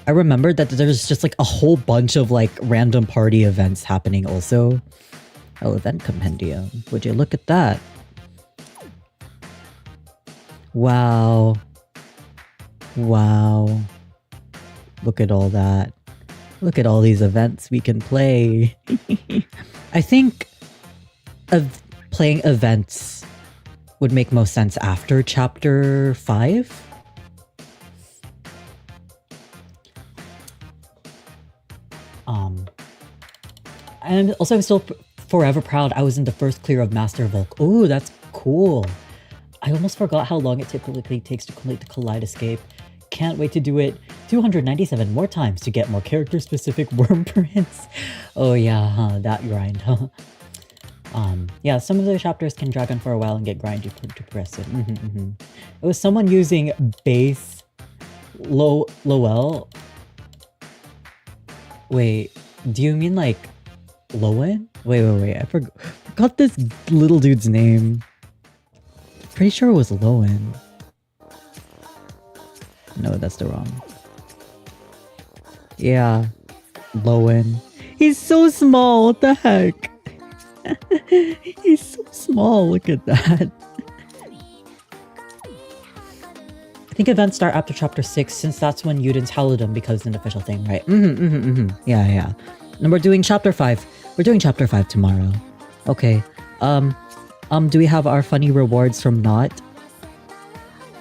I remembered that there's just like a whole bunch of like random party events happening also. Oh, event compendium. Would you look at that? Wow. Wow. Look at all that. Look at all these events we can play. I think playing events would make most sense after chapter 5. And also I'm still forever proud I was in the first clear of Master Volk. Ooh, that's cool. I almost forgot how long it typically takes to complete the kaleidoscape. Can't wait to do it 297 more times to get more character-specific worm prints. Oh yeah, huh, that grind, huh? Yeah, some of the chapters can drag on for a while and get grindy to progress it. It was someone using base Lowell. Wait, do you mean like Lowen? Wait, I forgot this little dude's name. Pretty sure it was Lowen. No, that's the wrong. Yeah, Lowen. He's so small, what the heck? He's so small, look at that. I think events start after chapter 6 since that's when Yuden's Halidom becomes an official thing, right? Yeah. And we're doing chapter 5. We're doing chapter 5 tomorrow. Okay. Do we have our funny rewards from Not?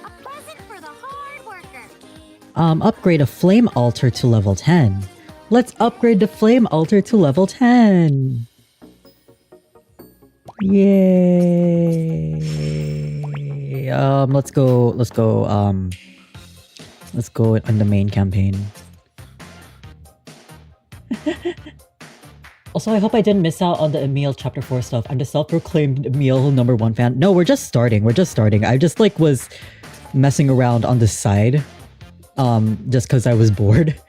A present for the hard worker. Upgrade a flame altar to level 10. Let's upgrade the flame altar to level 10. Yay. Let's go on the main campaign. Also, I hope I didn't miss out on the EMILE chapter 4 stuff. I'm the self-proclaimed EMILE #1 fan. No, we're just starting. I just like was messing around on the side. Just because I was bored.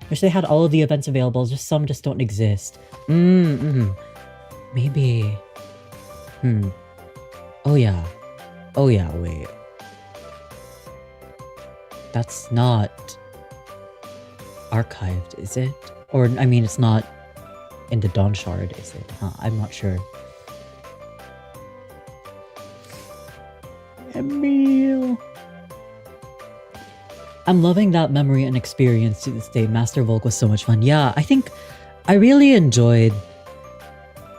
Wish they had all of the events available, just some just don't exist. Maybe. Oh yeah, wait. That's not archived, is it? Or, I mean, it's not in the Dawn Shard, is it? Huh, I'm not sure. Emile. I'm loving that memory and experience to this day. Master Volk was so much fun. Yeah, I think I really enjoyed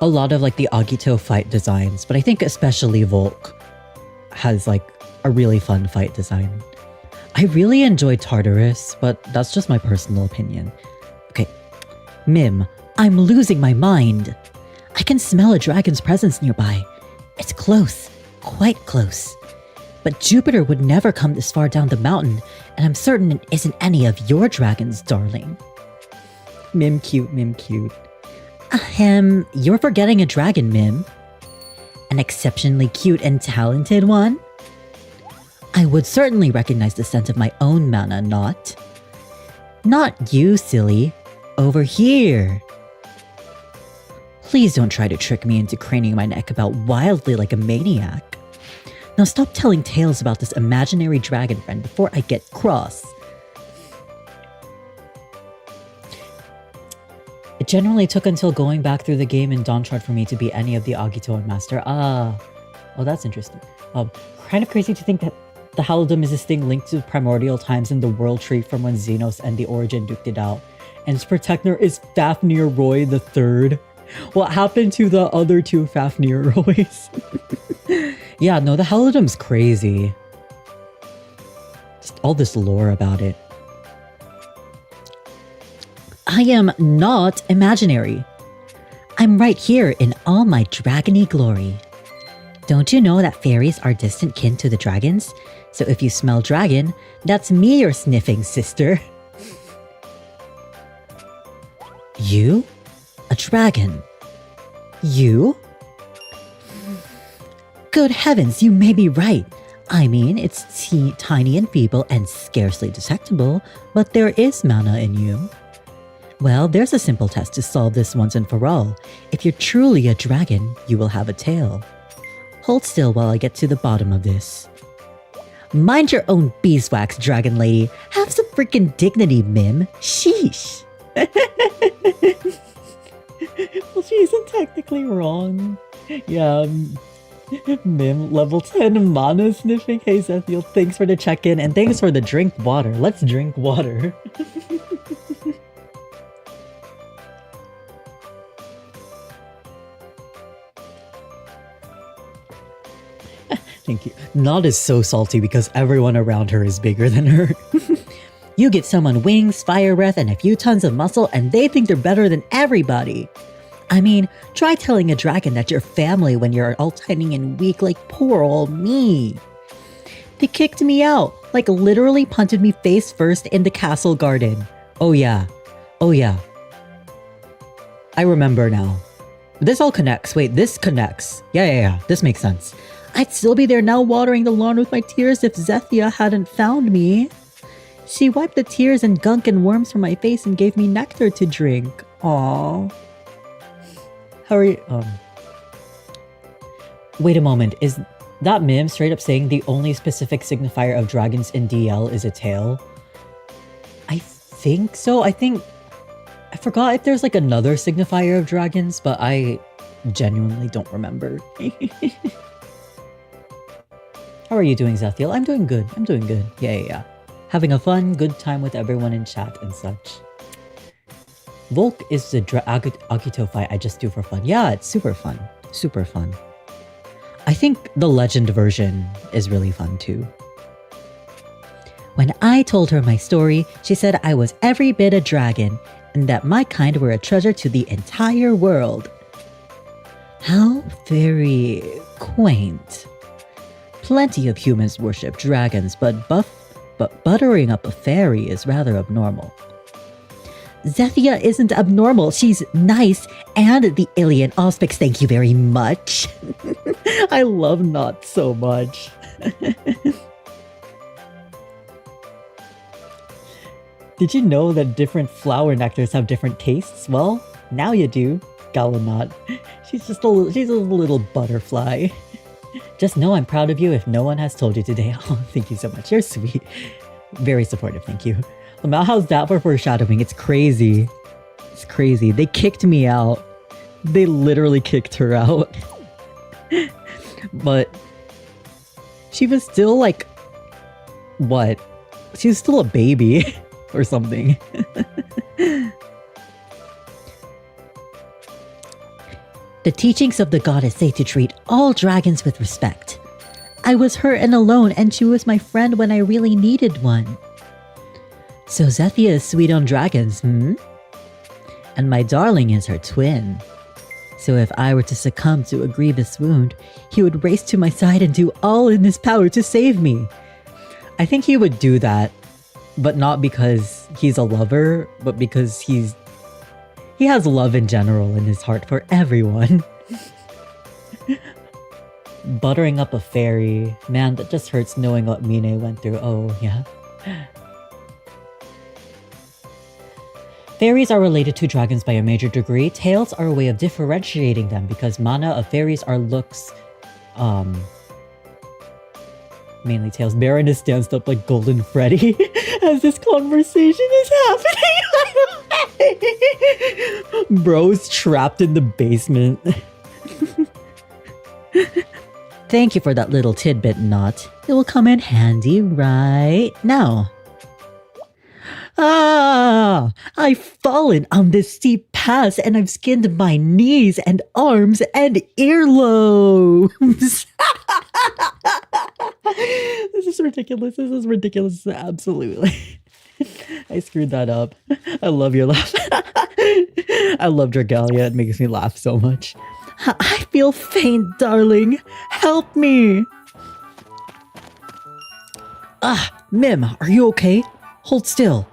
a lot of like the Agito fight designs, but I think especially Volk has like a really fun fight design. I really enjoyed Tartarus, but that's just my personal opinion. Okay, Mim, I'm losing my mind. I can smell a dragon's presence nearby. It's close, quite close. But Jupiter would never come this far down the mountain, and I'm certain it isn't any of your dragons, darling. Mim cute, Mim cute. Ahem, you're forgetting a dragon, Mim. An exceptionally cute and talented one? I would certainly recognize the scent of my own mana, not. Not you, silly. Over here. Please don't try to trick me into craning my neck about wildly like a maniac. Now stop telling tales about this imaginary dragon friend before I get cross. It generally took until going back through the game in Dawnshard for me to be any of the Agito and Master. Oh, that's interesting. Kind of crazy to think that the Halidom is this thing linked to primordial times in the world tree from when Xenos and the Origin duked it out. And its protector is Fafnir Roy III. What happened to the other two Fafnir Roys? Yeah, no, the Halidom's crazy. Just all this lore about it. I am not imaginary. I'm right here in all my dragony glory. Don't you know that fairies are distant kin to the dragons? So if you smell dragon, that's me you're sniffing, sister. You? A dragon? You? Good heavens, you may be right. I mean, it's tiny and feeble and scarcely detectable, but there is mana in you. Well, there's a simple test to solve this once and for all. If you're truly a dragon, you will have a tail. Hold still while I get to the bottom of this. Mind your own beeswax, dragon lady. Have some freaking dignity, Mim. Sheesh. Well, she isn't technically wrong. Yeah, Mim, level 10 mana sniffing. Hey, Zethiel, thanks for the check-in and thanks for the drink water. Let's drink water. Thank you. Nod is so salty because everyone around her is bigger than her. You give someone wings, fire breath, and a few tons of muscle, and they think they're better than everybody. I mean, try telling a dragon that you're family when you're all tiny and weak like poor old me. They kicked me out, like literally punted me face first in the castle garden. Oh yeah. I remember now. This all connects. Wait, this connects. Yeah. This makes sense. I'd still be there now watering the lawn with my tears if Zethia hadn't found me. She wiped the tears and gunk and worms from my face and gave me nectar to drink. Aww. How are you? Wait a moment. Is that Mim straight up saying the only specific signifier of dragons in DL is a tail? I think so. I forgot if there's like another signifier of dragons, but I genuinely don't remember. How are you doing, Zethiel? I'm doing good. Yeah. Having a fun, good time with everyone in chat and such. Volk is the Agito fight I just do for fun. Yeah, it's super fun. Super fun. I think the legend version is really fun too. When I told her my story, she said I was every bit a dragon and that my kind were a treasure to the entire world. How very quaint. Plenty of humans worship dragons, but buttering up a fairy is rather abnormal. Zethia isn't abnormal, she's nice, and the alien aspects, thank you very much. I love Not so much. Did you know that different flower nectars have different tastes? Well, now you do. Galanot. She's a little butterfly. Just know I'm proud of you if no one has told you today. Oh, thank you so much. You're sweet. Very supportive, thank you. Lamau, how's that for foreshadowing? It's crazy. It's crazy. They kicked me out. They literally kicked her out. But she was still like, what? She was still a baby or something. The teachings of the goddess say to treat all dragons with respect. I was hurt and alone, and she was my friend when I really needed one. So Zethia is sweet on dragons, hmm? And my darling is her twin. So if I were to succumb to a grievous wound, he would race to my side and do all in his power to save me. I think he would do that, but not because he's a lover, but because he has love in general in his heart for everyone. Buttering up a fairy. Man, that just hurts knowing what Mine went through. Oh, yeah. Fairies are related to dragons by a major degree. Tails are a way of differentiating them because mana of fairies are looks... mainly tails. Baron is danced up like Golden Freddy as this conversation is happening. Bro's trapped in the basement. Thank you for that little tidbit, Not. It will come in handy right now. Ah! I've fallen on this steep pass and I've skinned my knees and arms and earlobes. This is ridiculous. This is ridiculous. Absolutely. I screwed that up. I love your laugh. I love Dragalia. It makes me laugh so much. I feel faint, darling. Help me. Ah, Mim, are you okay? Hold still.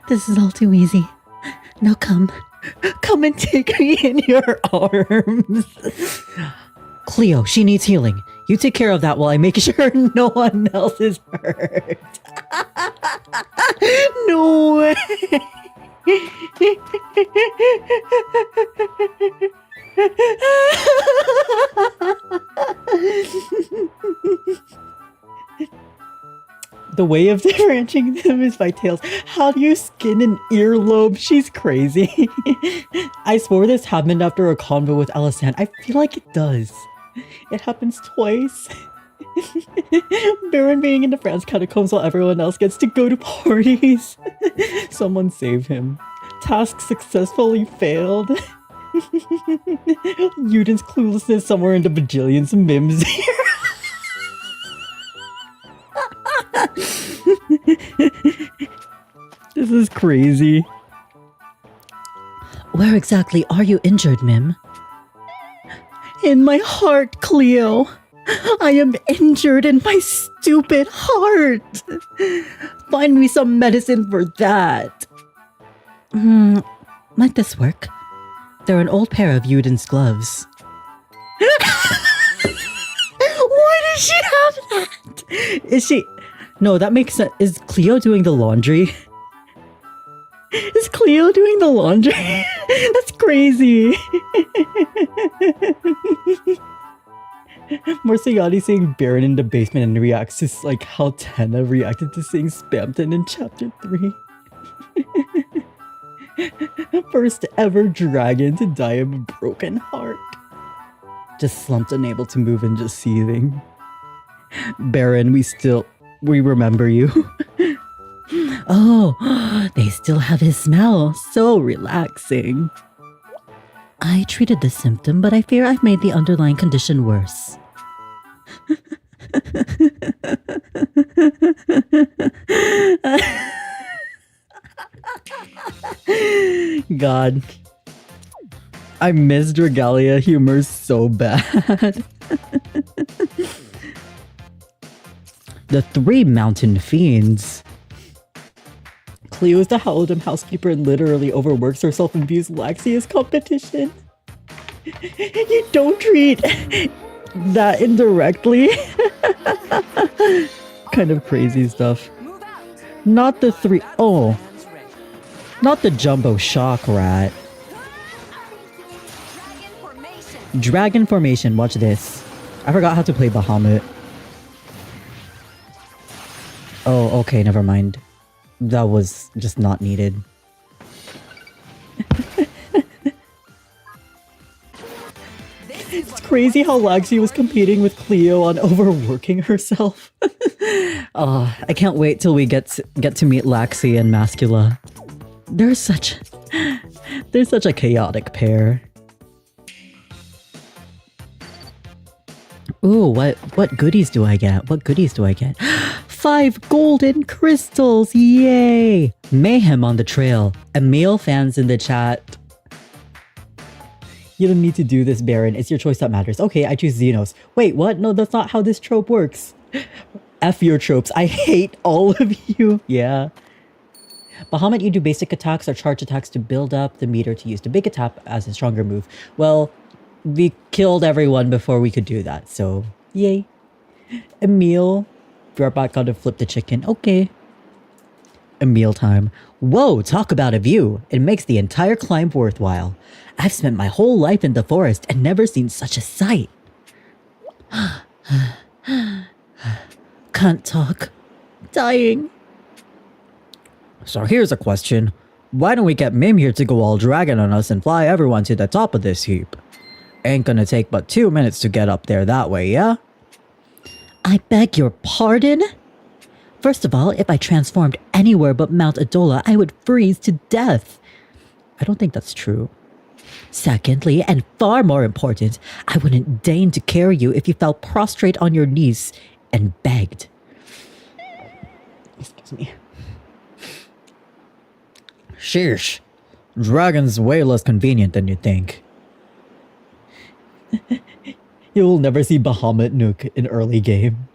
This is all too easy. Now come. Come and take me in your arms. Cleo, she needs healing. You take care of that while I make sure no one else is hurt. No way. The way of differentiating them is by tails. How do you skin an earlobe? She's crazy. I swore this happened after a convo with Alisan. I feel like it does. It happens twice. Baron being in the France catacombs while everyone else gets to go to parties. Someone save him. Task successfully failed. Yuden's cluelessness somewhere in the bajillions Mims here. This is crazy. Where exactly are you injured, Mim? In my heart, Cleo. I am injured in my stupid heart. Find me some medicine for that. Might this work? They're an old pair of Yuden's gloves. Why does she have that? Is she... No, that makes sense. Is Cleo doing the laundry? Is Cleo doing the laundry? That's crazy. Marciati seeing Baron in the basement and reacts to like how Tenna reacted to seeing Spamton in chapter 3. First ever dragon to die of a broken heart. Just slumped, unable to move and just seething. Baron, we remember you. Oh, they still have his smell. So relaxing. I treated the symptom, but I fear I've made the underlying condition worse. God. I miss DRAGALIA humor so bad. The 3 mountain fiends. Cleo is the Halidom housekeeper and literally overworks herself and views Laxi as competition. You don't treat that indirectly. Kind of crazy stuff. Not the 3. Oh. Not the jumbo shock rat. Dragon formation. Watch this. I forgot how to play Bahamut. Oh, okay, never mind. That was just not needed. It's crazy how Laxi was competing with Cleo on overworking herself. I can't wait till we get to meet Laxi and Mascula. They're such a chaotic pair. Ooh, what goodies do I get? What goodies do I get? 5 golden crystals! Yay! Mayhem on the trail. Emile fans in the chat. You don't need to do this, Baron. It's your choice that matters. Okay, I choose Xenos. Wait, what? No, that's not how this trope works. F your tropes. I hate all of you. Yeah. Bahamut, you do basic attacks or charge attacks to build up the meter to use the big attack as a stronger move. Well, we killed everyone before we could do that, so yay. Emile, you're about to flip the chicken. Okay. Emile time. Whoa, talk about a view. It makes the entire climb worthwhile. I've spent my whole life in the forest and never seen such a sight. Can't talk. Dying. So here's a question. Why don't we get Mim here to go all dragon on us and fly everyone to the top of this heap? Ain't gonna take but 2 minutes to get up there that way, yeah? I beg your pardon? First of all, if I transformed anywhere but Mount Adola, I would freeze to death. I don't think that's true. Secondly, and far more important, I wouldn't deign to carry you if you fell prostrate on your knees and begged. Excuse me. Sheesh. Dragon's way less convenient than you think. You'll never see Bahamut nuke in early game.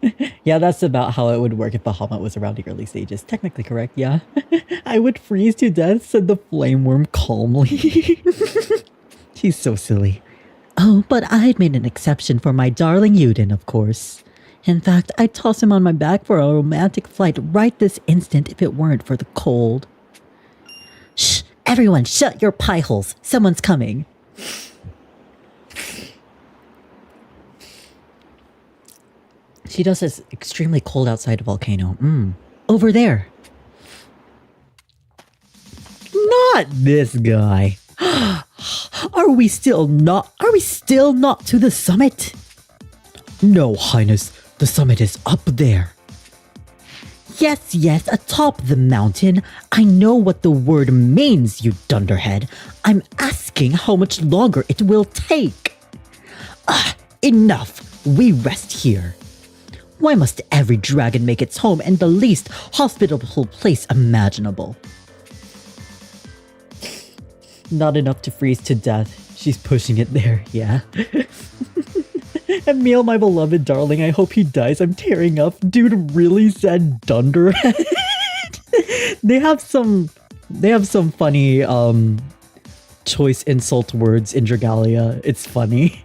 Yeah, that's about how it would work if Bahamut was around the early stages. Technically correct, yeah. I would freeze to death, said the flame worm calmly. She's so silly. Oh, but I'd made an exception for my darling Yuden, of course. In fact, I'd toss him on my back for a romantic flight right this instant if it weren't for the cold. Shh! Everyone shut your pie holes! Someone's coming! She does this extremely cold outside volcano. Over there. Not this guy. Are we still not to the summit? No, Highness. The summit is up there. Yes, atop the mountain. I know what the word means, you dunderhead. I'm asking how much longer it will take. Enough. We rest here. Why must every dragon make its home in the least hospitable place imaginable? Not enough to freeze to death. She's pushing it there, yeah. Emile, my beloved darling, I hope he dies. I'm tearing up. Dude really said dunderhead. They have some funny choice insult words in DRAGALIA. It's funny.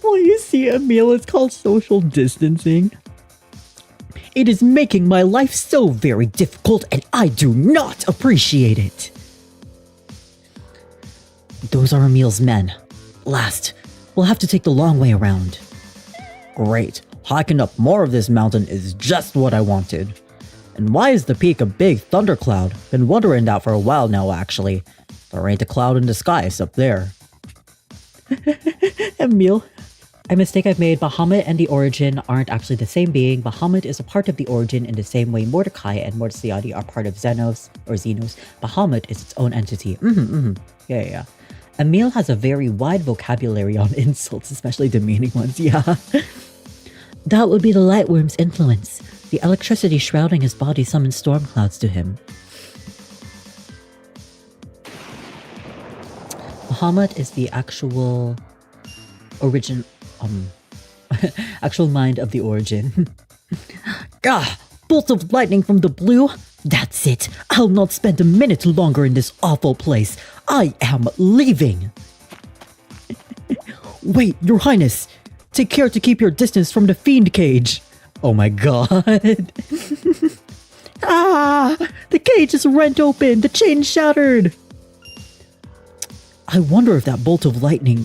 Well, you see, Emile, it's called social distancing. It is making my life so very difficult, and I do not appreciate it. Those are Emile's men. Last, we'll have to take the long way around. Great. Hiking up more of this mountain is just what I wanted. And why is the peak a big thundercloud? Been wondering that for a while now, actually. There ain't a cloud in the skies up there. Emile, A mistake I've made. Bahamut and the Origin aren't actually the same being. Bahamut is a part of the Origin in the same way Mordecai and Mordeciadi are part of Xenos or Xenos. Bahamut is its own entity. Yeah. Emile has a very wide vocabulary on insults, especially demeaning ones. Yeah. That would be the Lightwyrm's influence. The electricity shrouding his body summons storm clouds to him. Bahamut is the actual origin, actual mind of the Origin. Bolt of lightning from the blue? That's it. I'll not spend a minute longer in this awful place. I am leaving. Wait, Your Highness. Take care to keep your distance from the fiend cage. Oh my god. The cage is rent open. The chain shattered. I wonder if that bolt of lightning...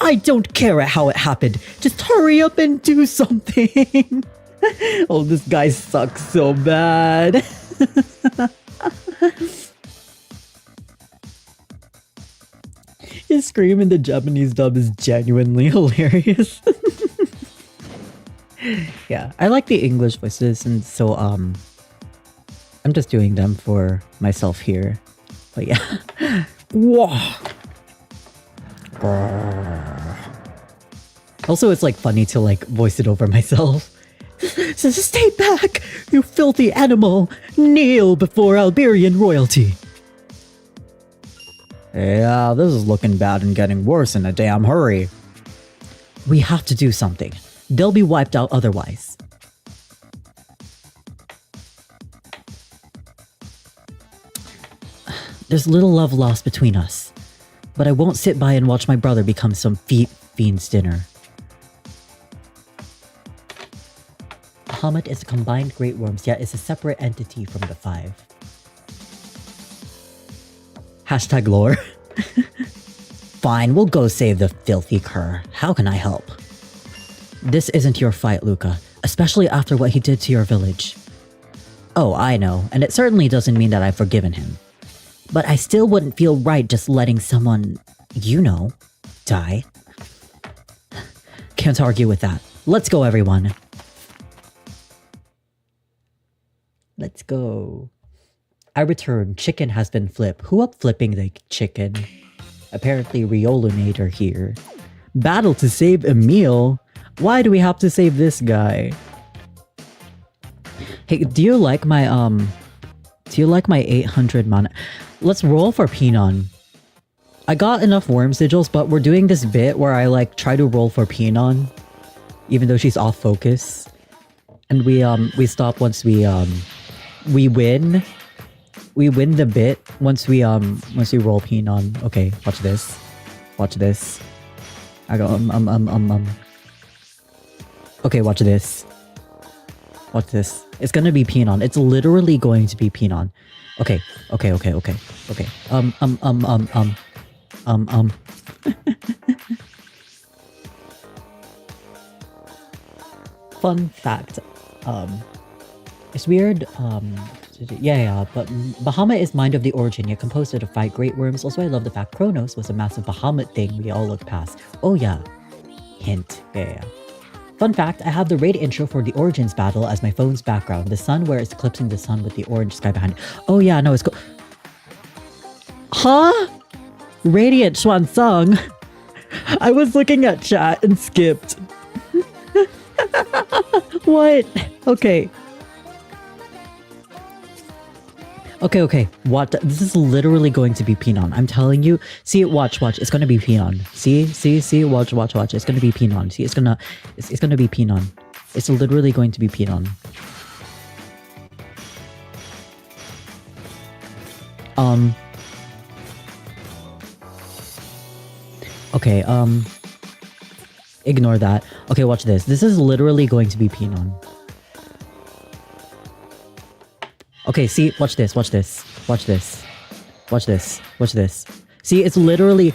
I don't care how it happened. Just hurry up and do something. Oh, this guy sucks so bad. His scream in the Japanese dub is genuinely hilarious. Yeah, I like the English voices, and so I'm just doing them for myself here. But yeah. Whoa. Also, it's like funny to like voice it over myself. Stay back, you filthy animal! Kneel before Alberian royalty. Yeah, this is looking bad and getting worse in a damn hurry. We have to do something. They'll be wiped out otherwise. There's little love lost between us, but I won't sit by and watch my brother become some fiend's dinner. Bahamut is a combined Great Worms, yet is a separate entity from the five. Hashtag lore. Fine, we'll go save the filthy cur. How can I help? This isn't your fight, Luca, especially after what he did to your village. Oh, I know, and it certainly doesn't mean that I've forgiven him. But I still wouldn't feel right just letting someone, you know, die. Can't argue with that. Let's go, everyone. Let's go. I return. Chicken has been flipped. Who up flipping the chicken? Apparently Riolunator here. Battle to save Emile? Why do we have to save this guy? Hey, do you like my 800 mana? Let's roll for Pinon. I got enough worm sigils, but we're doing this bit where I like try to roll for Pinon, even though she's off focus. And we stop once we win. We win the bit once we roll Pinon. Okay, watch this. Watch this. I go Okay, watch this. Watch this. It's gonna be Pinon. It's literally going to be Pinon. Okay. Fun fact. It's weird. Yeah, but Bahamut is mind of the Origin, yet composed to fight Great Worms. Also, I love the fact Kronos was a massive Bahamut thing we all looked past. Oh yeah. Hint. Yeah. Fun fact, I have the raid intro for the Origins battle as my phone's background. The sun where it's eclipsing the sun with the orange sky behind it. Oh yeah, no, it's cool. Huh? Radiant Swan Song? I was looking at chat and skipped. What? Okay. Okay. What? This is literally going to be Pinon. I'm telling you. See, watch. It's gonna be Pinon. See. Watch. It's gonna be Pinon. See, it's gonna be Pinon. It's literally going to be Pinon. Okay. Ignore that. Okay, watch this. This is literally going to be Pinon. Okay, see, watch this. See, it's literally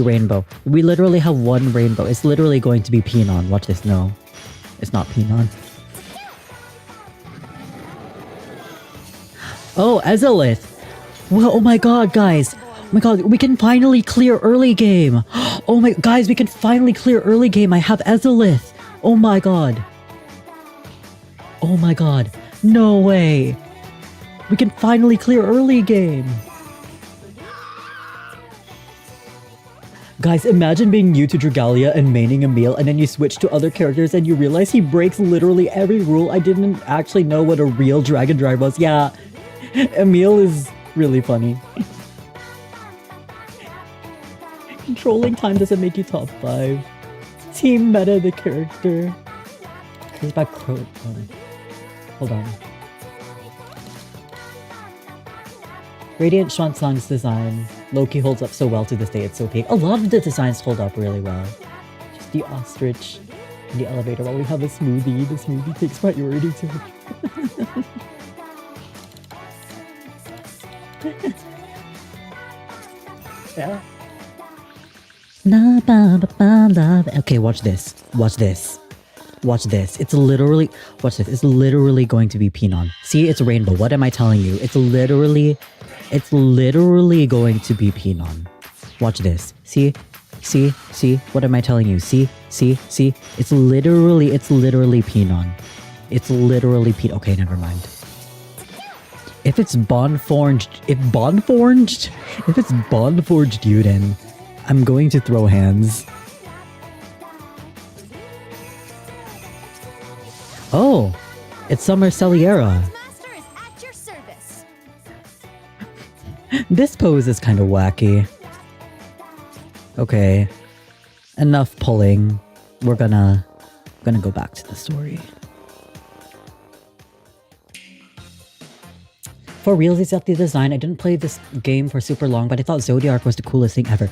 rainbow. We literally have one rainbow. It's literally going to be Pinon. Watch this. No, it's not Pinon. Oh, Ezalith. Well, oh my god, guys. Oh my god, we can finally clear early game. Oh my, guys, we can finally clear early game. I have Ezolith. Oh my god. Oh my god. No way. We can finally clear early game. Guys, imagine being new to DRAGALIA and maining EMILE, and then you switch to other characters and you realize he breaks literally every rule. I didn't actually know what a real dragon drive was. Yeah, EMILE is really funny. Controlling time doesn't make you top 5. Team meta the character. Here's my quote. Hold on. Radiant Swansong's design. Loki holds up so well to this day, it's so big. A lot of the designs hold up really well. Just the ostrich in the elevator while we have a smoothie. The smoothie takes priority to it. Yeah. Okay, watch this. Watch this. Watch this. It's literally... Watch this. It's literally going to be Pinon. See, it's rainbow. What am I telling you? It's literally going to be Pinon. Watch this. See? See? See? What am I telling you? See? See? See? It's literally Pinon. It's literally Pinon. Okay, never mind. If it's Bondforged Yuden, I'm going to throw hands. Oh, it's Summer Celiera. Master is at your service. This pose is kind of wacky. Okay, enough pulling. We're gonna go back to the story. For real, it's up the design. I didn't play this game for super long, but I thought Zodiac was the coolest thing ever.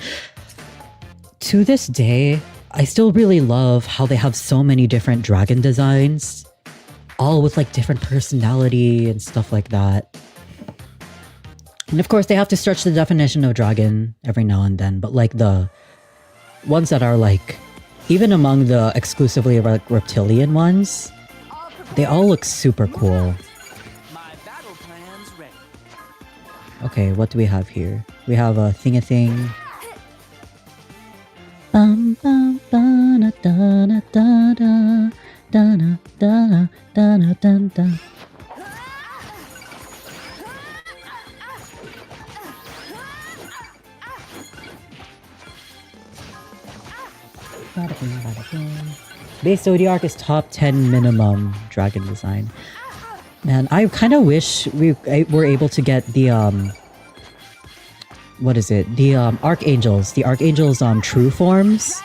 To this day, I still really love how they have so many different dragon designs, all with like different personality and stuff like that. And of course, they have to stretch the definition of dragon every now and then, but like the ones that are like, even among the exclusively like reptilian ones, they all look super cool. Okay, what do we have here? We have a thing-a-thing. Bum bum ba da da da da da da da da da da. Base Zodiac is top 10 minimum dragon design. Man, I kind of wish we were able to get the what is it? The Archangels. The Archangels true forms.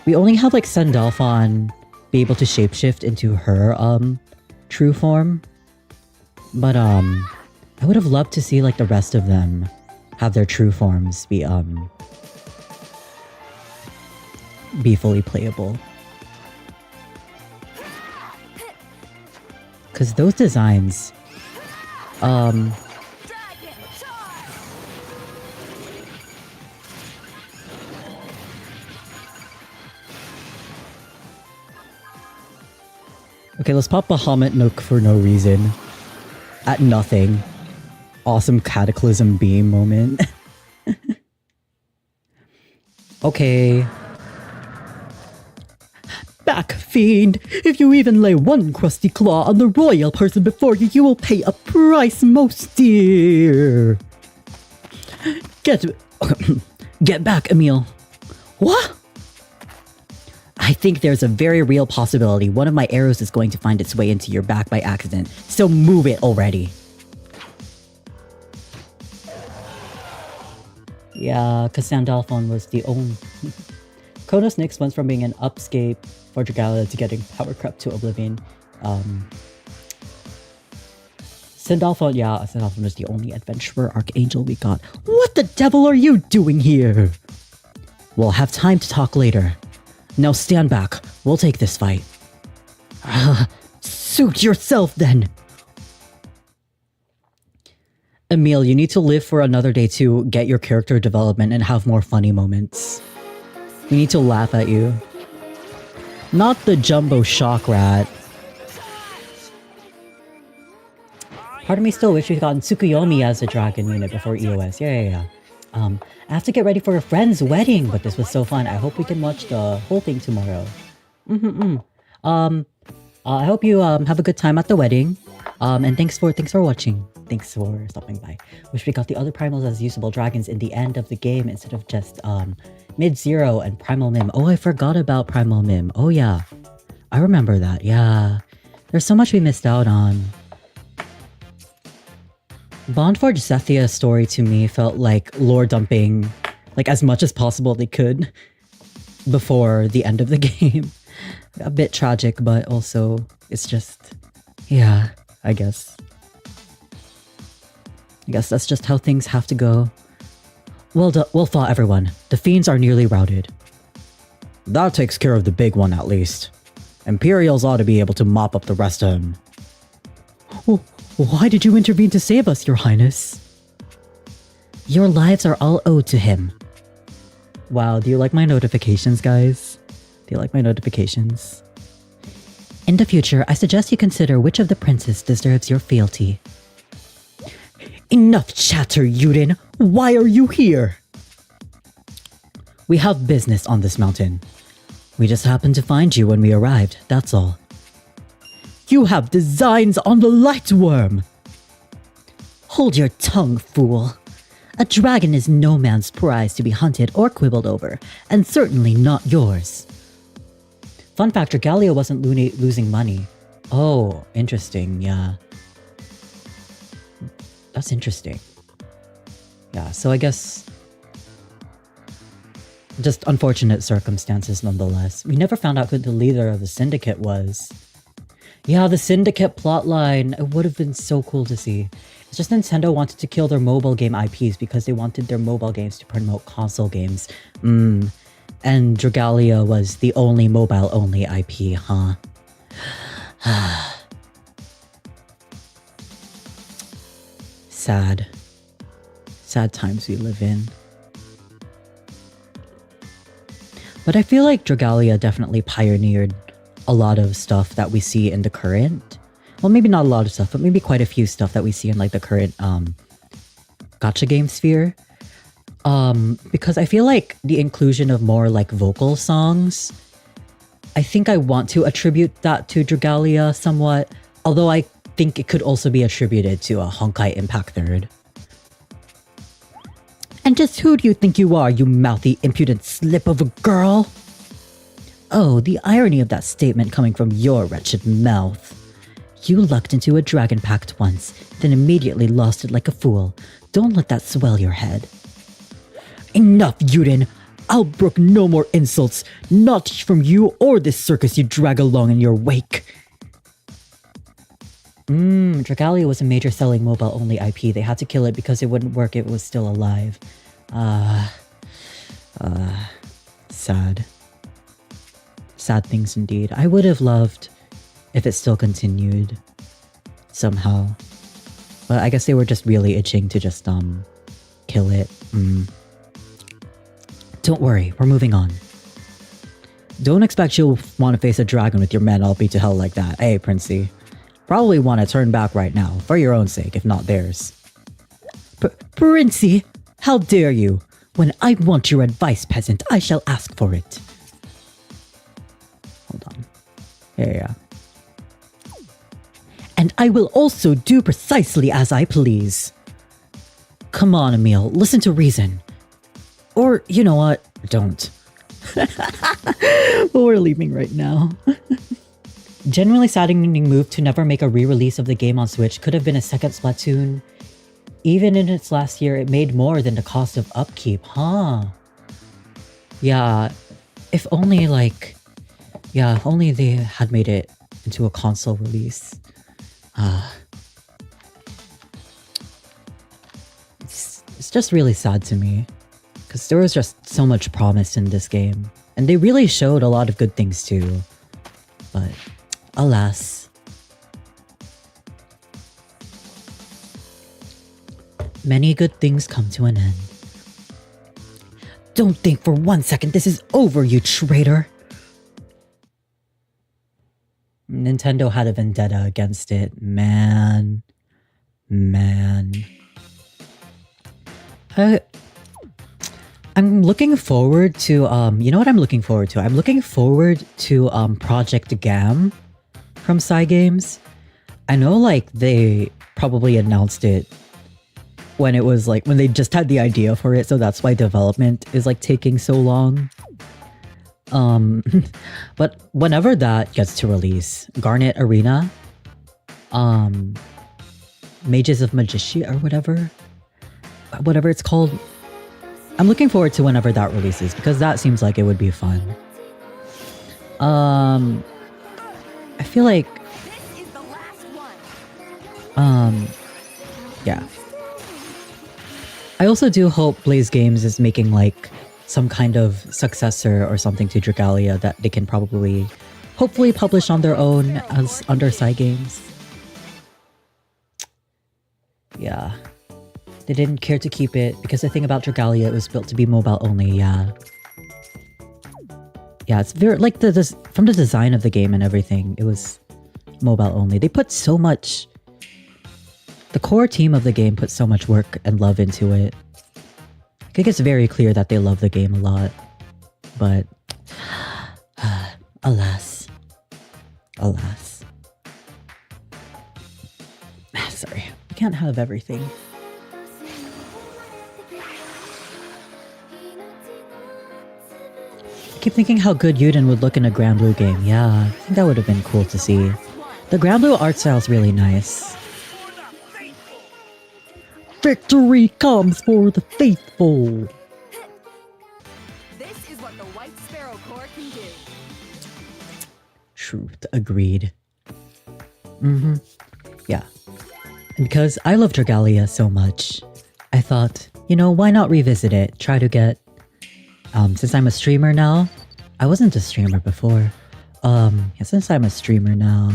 We only have like Sandalphon be able to shapeshift into her true form. But I would have loved to see like the rest of them have their true forms be fully playable. Cause those designs okay, let's pop Bahamut Nook for no reason. At nothing. Awesome Cataclysm Beam moment. Okay. Back, fiend! If you even lay one crusty claw on the royal person before you, you will pay a price most dear. Get back, Emile. What? I think there's a very real possibility one of my arrows is going to find its way into your back by accident, so move it already. Yeah, because Sandalphon was the only... Kronos Nyx went from being an upscape for DRAGALIA to getting power crept to oblivion. Sandalphon, yeah, Sandalphon was the only adventurer archangel we got. What the devil are you doing here? We'll have time to talk later. Now stand back. We'll take this fight. Suit yourself then. Emile, you need to live for another day to get your character development and have more funny moments. We need to laugh at you. Not the jumbo shock rat. Part of me still wish we'd gotten Tsukuyomi as a dragon unit before EOS. Yeah. I have to get ready for a friend's wedding, but this was so fun. I hope we can watch the whole thing tomorrow. I hope you have a good time at the wedding. And thanks for watching. Thanks for stopping by. Wish we got the other primals as usable dragons in the end of the game instead of just Mid-Zero and Primal Mim. Oh, I forgot about Primal Mim. Oh yeah, I remember that. Yeah, there's so much we missed out on. Bondforge ZETHIEL story to me felt like lore dumping, like as much as possible they could before the end of the game. A bit tragic, but also it's just, yeah, I guess that's just how things have to go. Well fought, everyone. The fiends are nearly routed. That takes care of the big one, at least. Imperials ought to be able to mop up the rest of them. Oh, why did you intervene to save us, Your Highness? Your lives are all owed to him. Wow, do you like my notifications, guys? Do you like my notifications? In the future, I suggest you consider which of the princes deserves your fealty. Enough chatter, Yuden! Why are you here? We have business on this mountain. We just happened to find you when we arrived, that's all. You have designs on the Lightwyrm! Hold your tongue, fool. A dragon is no man's prize to be hunted or quibbled over, and certainly not yours. Fun fact, DRAGALIA wasn't losing money. Oh, interesting, yeah. That's interesting. Yeah, so I guess just unfortunate circumstances nonetheless. We never found out who the leader of the syndicate was. Yeah, the syndicate plotline. It would have been so cool to see. It's just Nintendo wanted to kill their mobile game IPs because they wanted their mobile games to promote console games. And DRAGALIA was the only mobile-only IP, huh? Sad. Sad times we live in. But I feel like DRAGALIA definitely pioneered a lot of stuff that we see in the current. Well, maybe not a lot of stuff, but maybe quite a few stuff that we see in like the current gacha game sphere. Because I feel like the inclusion of more like vocal songs, I think I want to attribute that to DRAGALIA somewhat, although I think it could also be attributed to a Honkai Impact Third. And just who do you think you are, you mouthy, impudent slip of a girl? Oh, the irony of that statement coming from your wretched mouth. You lucked into a dragon pact once, then immediately lost it like a fool. Don't let that swell your head. Enough, Yuden! I'll brook no more insults, not from you or this circus you drag along in your wake. DRAGALIA was a major selling mobile-only IP. They had to kill it because it wouldn't work if it was still alive. Sad. Sad things indeed. I would have loved if it still continued somehow. But I guess they were just really itching to just kill it. Don't worry, we're moving on. Don't expect you'll want to face a dragon with your men all beat to hell like that. Hey, Princey. Probably want to turn back right now, for your own sake, if not theirs. Princey, how dare you? When I want your advice, peasant, I shall ask for it. Hold on. Yeah. And I will also do precisely as I please. Come on, Emile, listen to reason. Or, you know what? Don't. But we're leaving right now. Genuinely saddening move to never make a re-release of the game on Switch. Could have been a second Splatoon. Even in its last year, it made more than the cost of upkeep, huh? Yeah, if only like... Yeah, if only they had made it into a console release. It's just really sad to me. Because there was just so much promise in this game. And they really showed a lot of good things too. But... alas. Many good things come to an end. Don't think for 1 second this is over, you traitor! Nintendo had a vendetta against it. Man. I'm looking forward to you know what I'm looking forward to? I'm looking forward to Project GAM from Cygames. I know like they probably announced it when it was like when they just had the idea for it, so that's why development is like taking so long. But whenever that gets to release, Garnet Arena, Mages of Magicia or whatever it's called, I'm looking forward to whenever that releases because that seems like it would be fun. I feel like yeah. I also do hope Blaze Games is making like some kind of successor or something to Dragalia that they can probably hopefully publish on their own as under Cygames. Yeah. They didn't care to keep it because the thing about Dragalia, it was built to be mobile only, yeah. Yeah, it's very like from the design of the game and everything, it was mobile only. They put so much, the core team of the game put so much work and love into it. I think it's very clear that they love the game a lot, but alas. Sorry, you can't have everything. I keep thinking how good Yuden would look in a Grand Blue game. Yeah, I think that would have been cool to see. The Grand Blue art style is really nice. Victory comes for the faithful. This is what the White Sparrow Corps can do. Truth, agreed. Yeah. And because I love Dragalia so much, I thought, you know, why not revisit it? Try to get, since I'm a streamer now, I wasn't a streamer before. Yeah, since I'm a streamer now,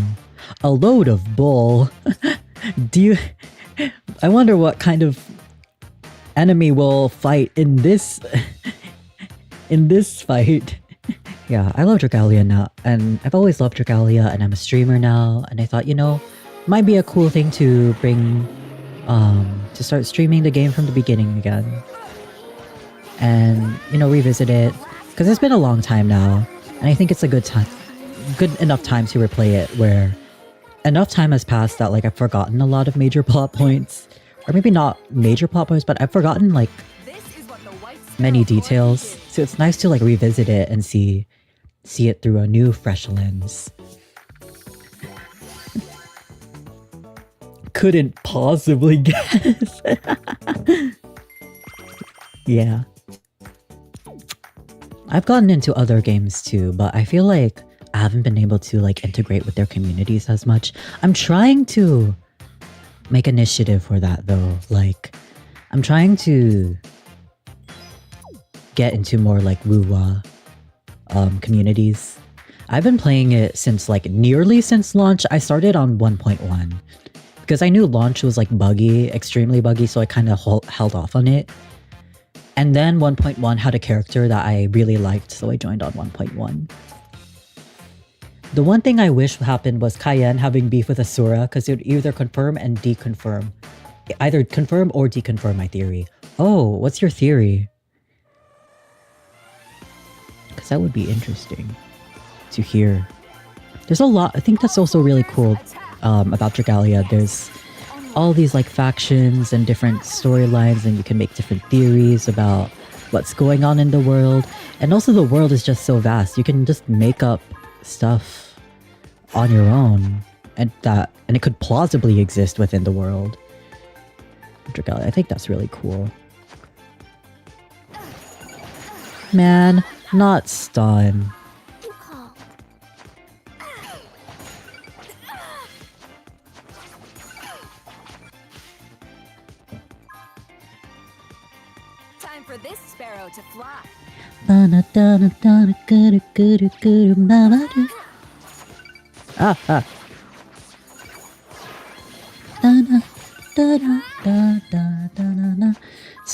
a load of bull. I wonder what kind of enemy will fight in this fight. Yeah, I love Dragalia now, and I've always loved Dragalia, and I'm a streamer now, and I thought, you know, might be a cool thing to bring, to start streaming the game from the beginning again. And, you know, revisit it, because it's been a long time now, and I think it's a good enough time to replay it, where enough time has passed that like I've forgotten a lot of major plot points, or maybe not major plot points, but I've forgotten like many details. So it's nice to like revisit it and see it through a new, fresh lens. Couldn't possibly guess. Yeah. I've gotten into other games too, but I feel like I haven't been able to like integrate with their communities as much. I'm trying to make initiative for that though. Like, I'm trying to get into more like WooWa communities. I've been playing it since like nearly since launch. I started on 1.1 because I knew launch was like buggy, extremely buggy, so I kind of held off on it. And then 1.1 had a character that I really liked, so I joined on 1.1. The one thing I wish happened was Cayenne having beef with Asura, because it would either confirm and deconfirm. Either confirm or deconfirm my theory. Oh, what's your theory? Because that would be interesting to hear. There's a lot, I think that's also really cool about Dragalia. There's all these like factions and different storylines, and you can make different theories about what's going on in the world. And also the world is just so vast. You can just make up stuff on your own, and it could plausibly exist within the world. Dragalia, I think that's really cool. Man, not stun. Time for this sparrow to fly. So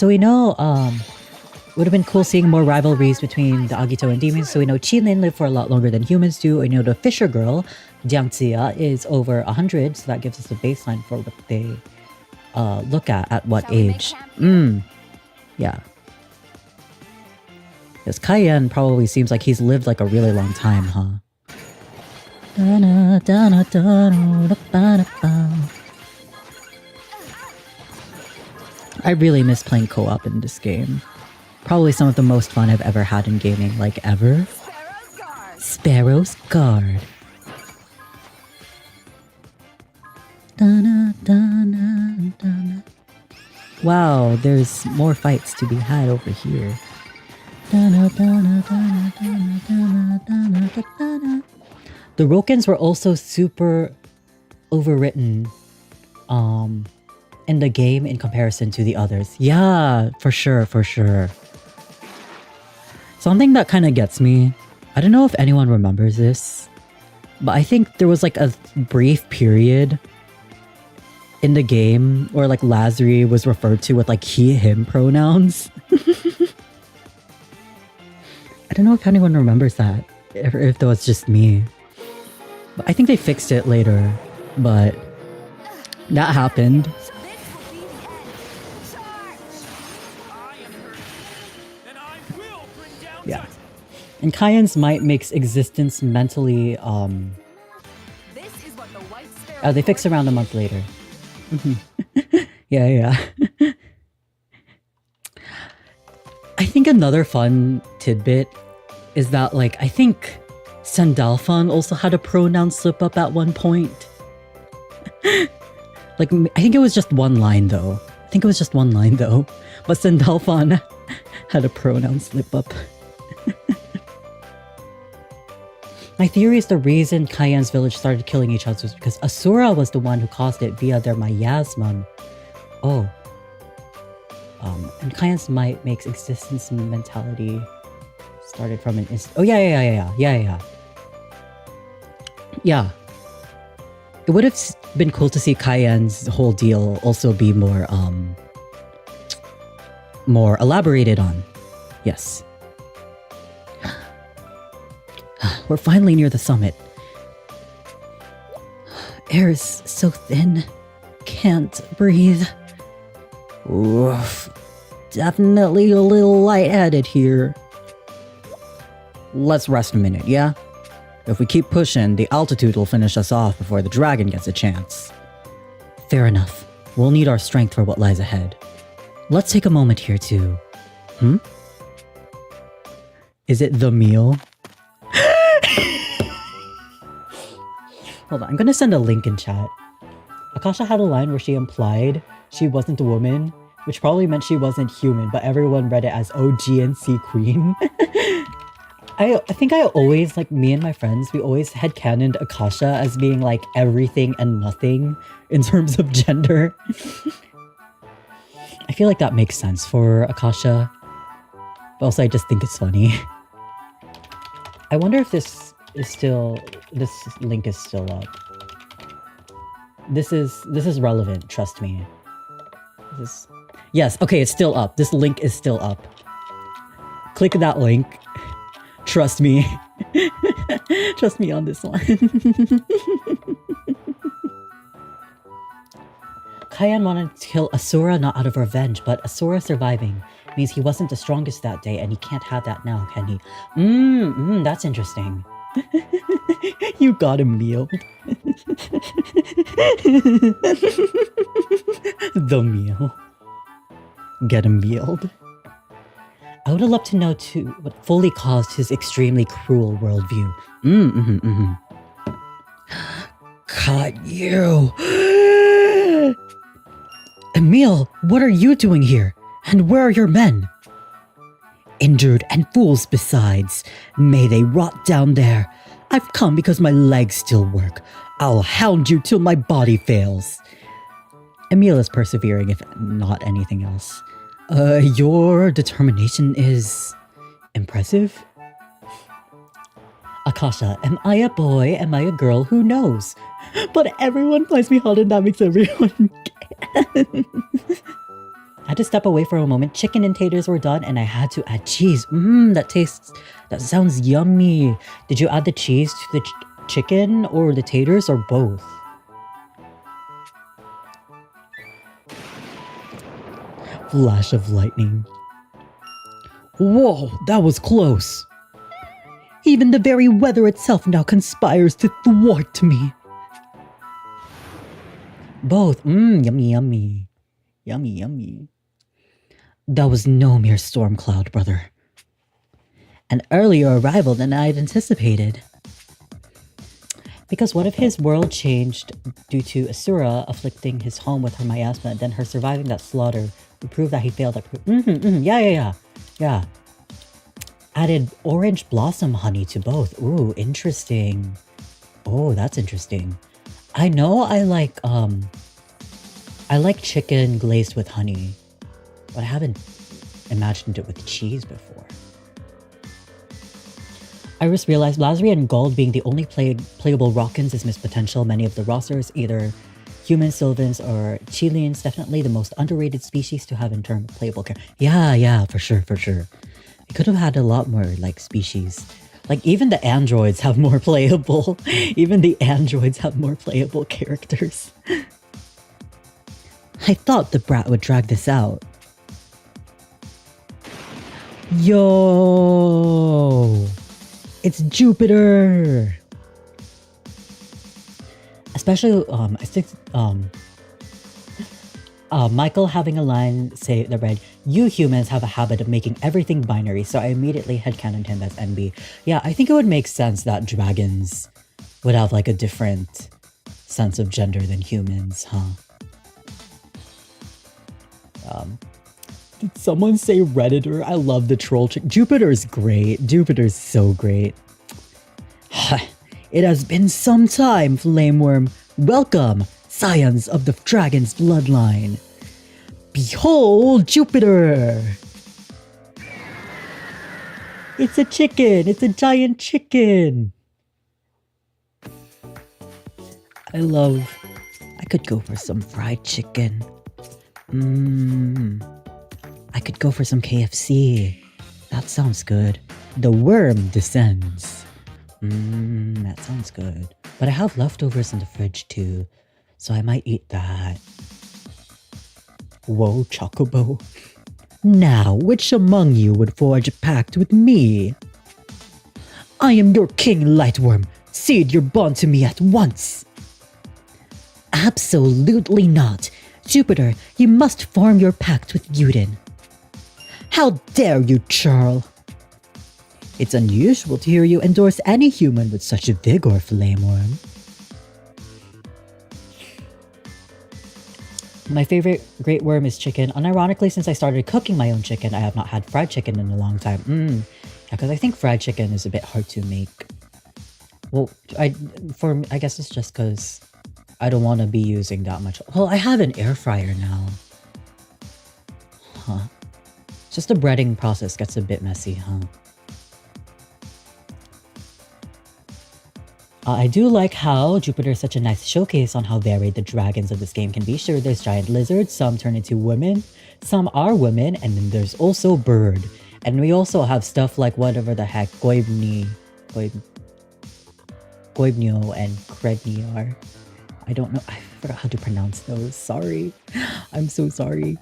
we know, would have been cool seeing more rivalries between the Agito and demons. So we know Qilin lived for a lot longer than humans do. We know the Fisher Girl, Jiang Jia, is over 100, so that gives us a baseline for what they look at what age. Yeah. Because Cayenne probably seems like he's lived like a really long time, huh? I really miss playing co-op in this game. Probably some of the most fun I've ever had in gaming, like ever. Sparrow's Guard. Wow, there's more fights to be had over here. The Rokens were also super overwritten in the game in comparison to the others. Yeah, for sure, for sure. Something that kind of gets me, I don't know if anyone remembers this, but I think there was like a brief period in the game where like Lazari was referred to with like he, him pronouns. I don't know if anyone remembers that, if that was just me. But I think they fixed it later, but that happened. Yeah. And Cayenne's might makes existence mentally, oh, they fixed around a month later. Yeah. I think another fun tidbit is that, like, I think Sandalphon also had a pronoun slip up at one point. Like, I think it was just one line though. But Sandalphon had a pronoun slip up. My theory is the reason Cayenne's village started killing each other was because Asura was the one who caused it via their miasma. Oh. And Cayenne's might makes existence mentality started from an oh yeah. Yeah. It would have been cool to see Cayenne's whole deal also be more elaborated on. Yes. We're finally near the summit. Air is so thin. Can't breathe. Oof. Definitely a little lightheaded here. Let's rest a minute, yeah? If we keep pushing, the altitude will finish us off before the dragon gets a chance. Fair enough. We'll need our strength for what lies ahead. Let's take a moment here to... Is it the meal? Hold on, I'm gonna send a link in chat. Akasha had a line where she implied she wasn't a woman, which probably meant she wasn't human, but everyone read it as OGNC Queen. I think I always, like, me and my friends, we always headcanoned Akasha as being like everything and nothing in terms of gender. I feel like that makes sense for Akasha, but also I just think it's funny. I wonder if this link is still up. This is relevant, trust me. Yes, okay, it's still up. This link is still up. Click that link. Trust me. Trust me on this one. Cayenne wanted to kill Asura not out of revenge, but Asura surviving means he wasn't the strongest that day, and he can't have that now, can he? That's interesting. You got him mealed. The meal. Get him mealed. I would have loved to know too what fully caused his extremely cruel worldview. Cut you. Emile, what are you doing here? And where are your men? Injured and fools besides. May they rot down there. I've come because my legs still work. I'll hound you till my body fails. Emile is persevering, if not anything else. Your determination is impressive. Akasha, am I a boy? Am I a girl? Who knows? But everyone finds me hot and that makes everyone I had to step away for a moment. Chicken and taters were done and I had to add cheese. That sounds yummy. Did you add the cheese to the chicken or the taters or both? Flash of lightning. Whoa, that was close. Even the very weather itself now conspires to thwart me. Both. Yummy, yummy. Yummy, yummy. That was no mere storm cloud, brother. An earlier arrival than I had anticipated. Because what if his world changed due to Asura afflicting his home with her miasma, and then her surviving that slaughter would prove that he failed at Yeah. Added orange blossom honey to both. Ooh, interesting. Oh, that's interesting. I know I like chicken glazed with honey, but I haven't imagined it with cheese before. I just realized Lazari and Gold being the only playable Rockins is missed potential. Many of the rosters, either human Sylvans or Chileans, definitely the most underrated species to have in terms of playable character. Yeah, for sure. We could have had a lot more, like, species. Like, even the androids have more playable. Even the androids have more playable characters. I thought the brat would drag this out. Yo! It's Jupiter! Especially, I think, Michael having a line say that read, "You humans have a habit of making everything binary," so I immediately headcanoned him as NB. Yeah, I think it would make sense that dragons would have like a different sense of gender than humans, huh? Did someone say Redditor? I love the troll chick. Jupiter's great. Jupiter's so great. It has been some time, Flameworm. Welcome, scions of the dragon's bloodline. Behold Jupiter! It's a chicken! It's a giant chicken! I could go for some fried chicken. I could go for some KFC. That sounds good. The worm descends. That sounds good. But I have leftovers in the fridge too, so I might eat that. Whoa, Chocobo. Now, which among you would forge a pact with me? I am your king, Lightwyrm. Cede your bond to me at once. Absolutely not. Jupiter, you must form your pact with Yuden. How dare you, Churl? It's unusual to hear you endorse any human with such a vigor, Flameworm. My favorite great worm is chicken. Unironically, since I started cooking my own chicken, I have not had fried chicken in a long time. Yeah, because I think fried chicken is a bit hard to make. Well, I guess it's just because I don't want to be using that much. Well, I have an air fryer now. Huh. Just the breading process gets a bit messy, huh? I do like how Jupiter is such a nice showcase on how varied the dragons of this game can be. Sure, there's giant lizards, some turn into women, some are women, and then there's also bird. And we also have stuff like whatever the heck, Goibnio and Kredni are. I don't know, I forgot how to pronounce those, sorry. I'm so sorry.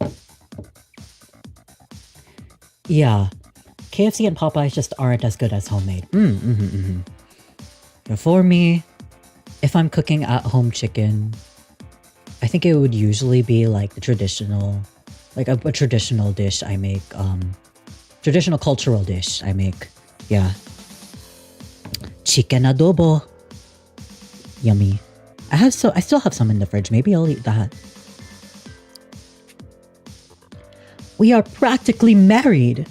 Yeah, KFC and Popeyes just aren't as good as homemade. For me, if I'm cooking at home chicken, I think it would usually be like the traditional, like a traditional dish I make, traditional cultural dish I make. Yeah. Chicken adobo. Yummy. I still have some in the fridge. Maybe I'll eat that. We are practically married.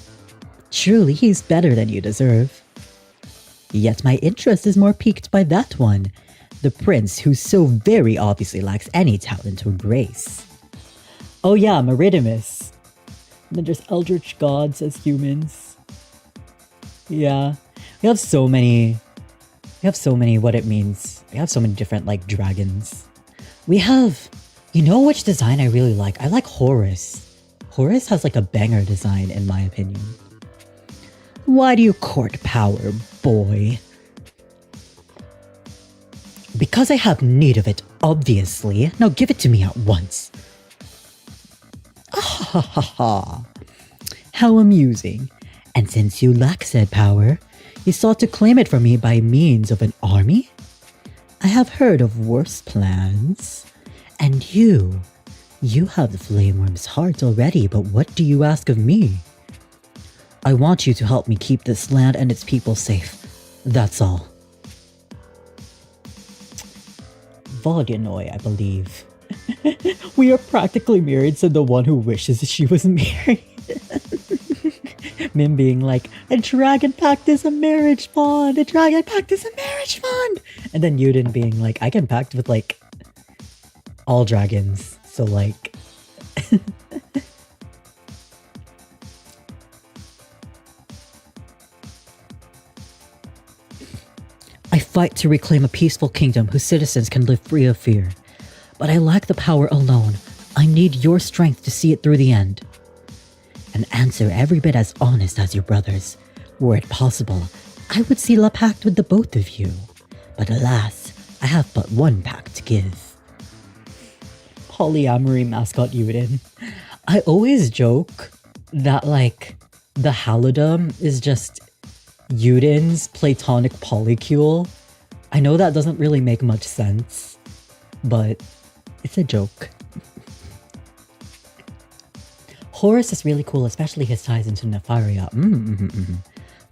Truly, he's better than you deserve. Yet my interest is more piqued by that one, the prince who so very obviously lacks any talent or grace. Oh yeah, Meridimus. And then just eldritch gods as humans. Yeah, we have so many what it means. We have so many different like dragons. We have, you know which design I really like? I like Horus. Horus has like a banger design in my opinion. Why do you court power, boy? Because I have need of it, obviously. Now give it to me at once. Ah ha ha ha. How amusing. And since you lack said power, you sought to claim it from me by means of an army? I have heard of worse plans. And you have the Flameworm's heart already, but what do you ask of me? I want you to help me keep this land and its people safe. That's all. Vodyanoi, I believe. We are practically married, said the one who wishes she was married. Mim being like, a dragon pact is a marriage bond! A dragon pact is a marriage bond! And then Yuden being like, I can pact with like all dragons, so like I fight to reclaim a peaceful kingdom whose citizens can live free of fear. But I lack the power alone. I need your strength to see it through the end. An answer every bit as honest as your brother's. Were it possible, I would seal a pact with the both of you. But alas, I have but one pact to give. Polyamory mascot Yuden. I always joke that like the Halidom is just Yuden's platonic polycule. I know that doesn't really make much sense, but it's a joke. Horus is really cool, especially his ties into Nefaria.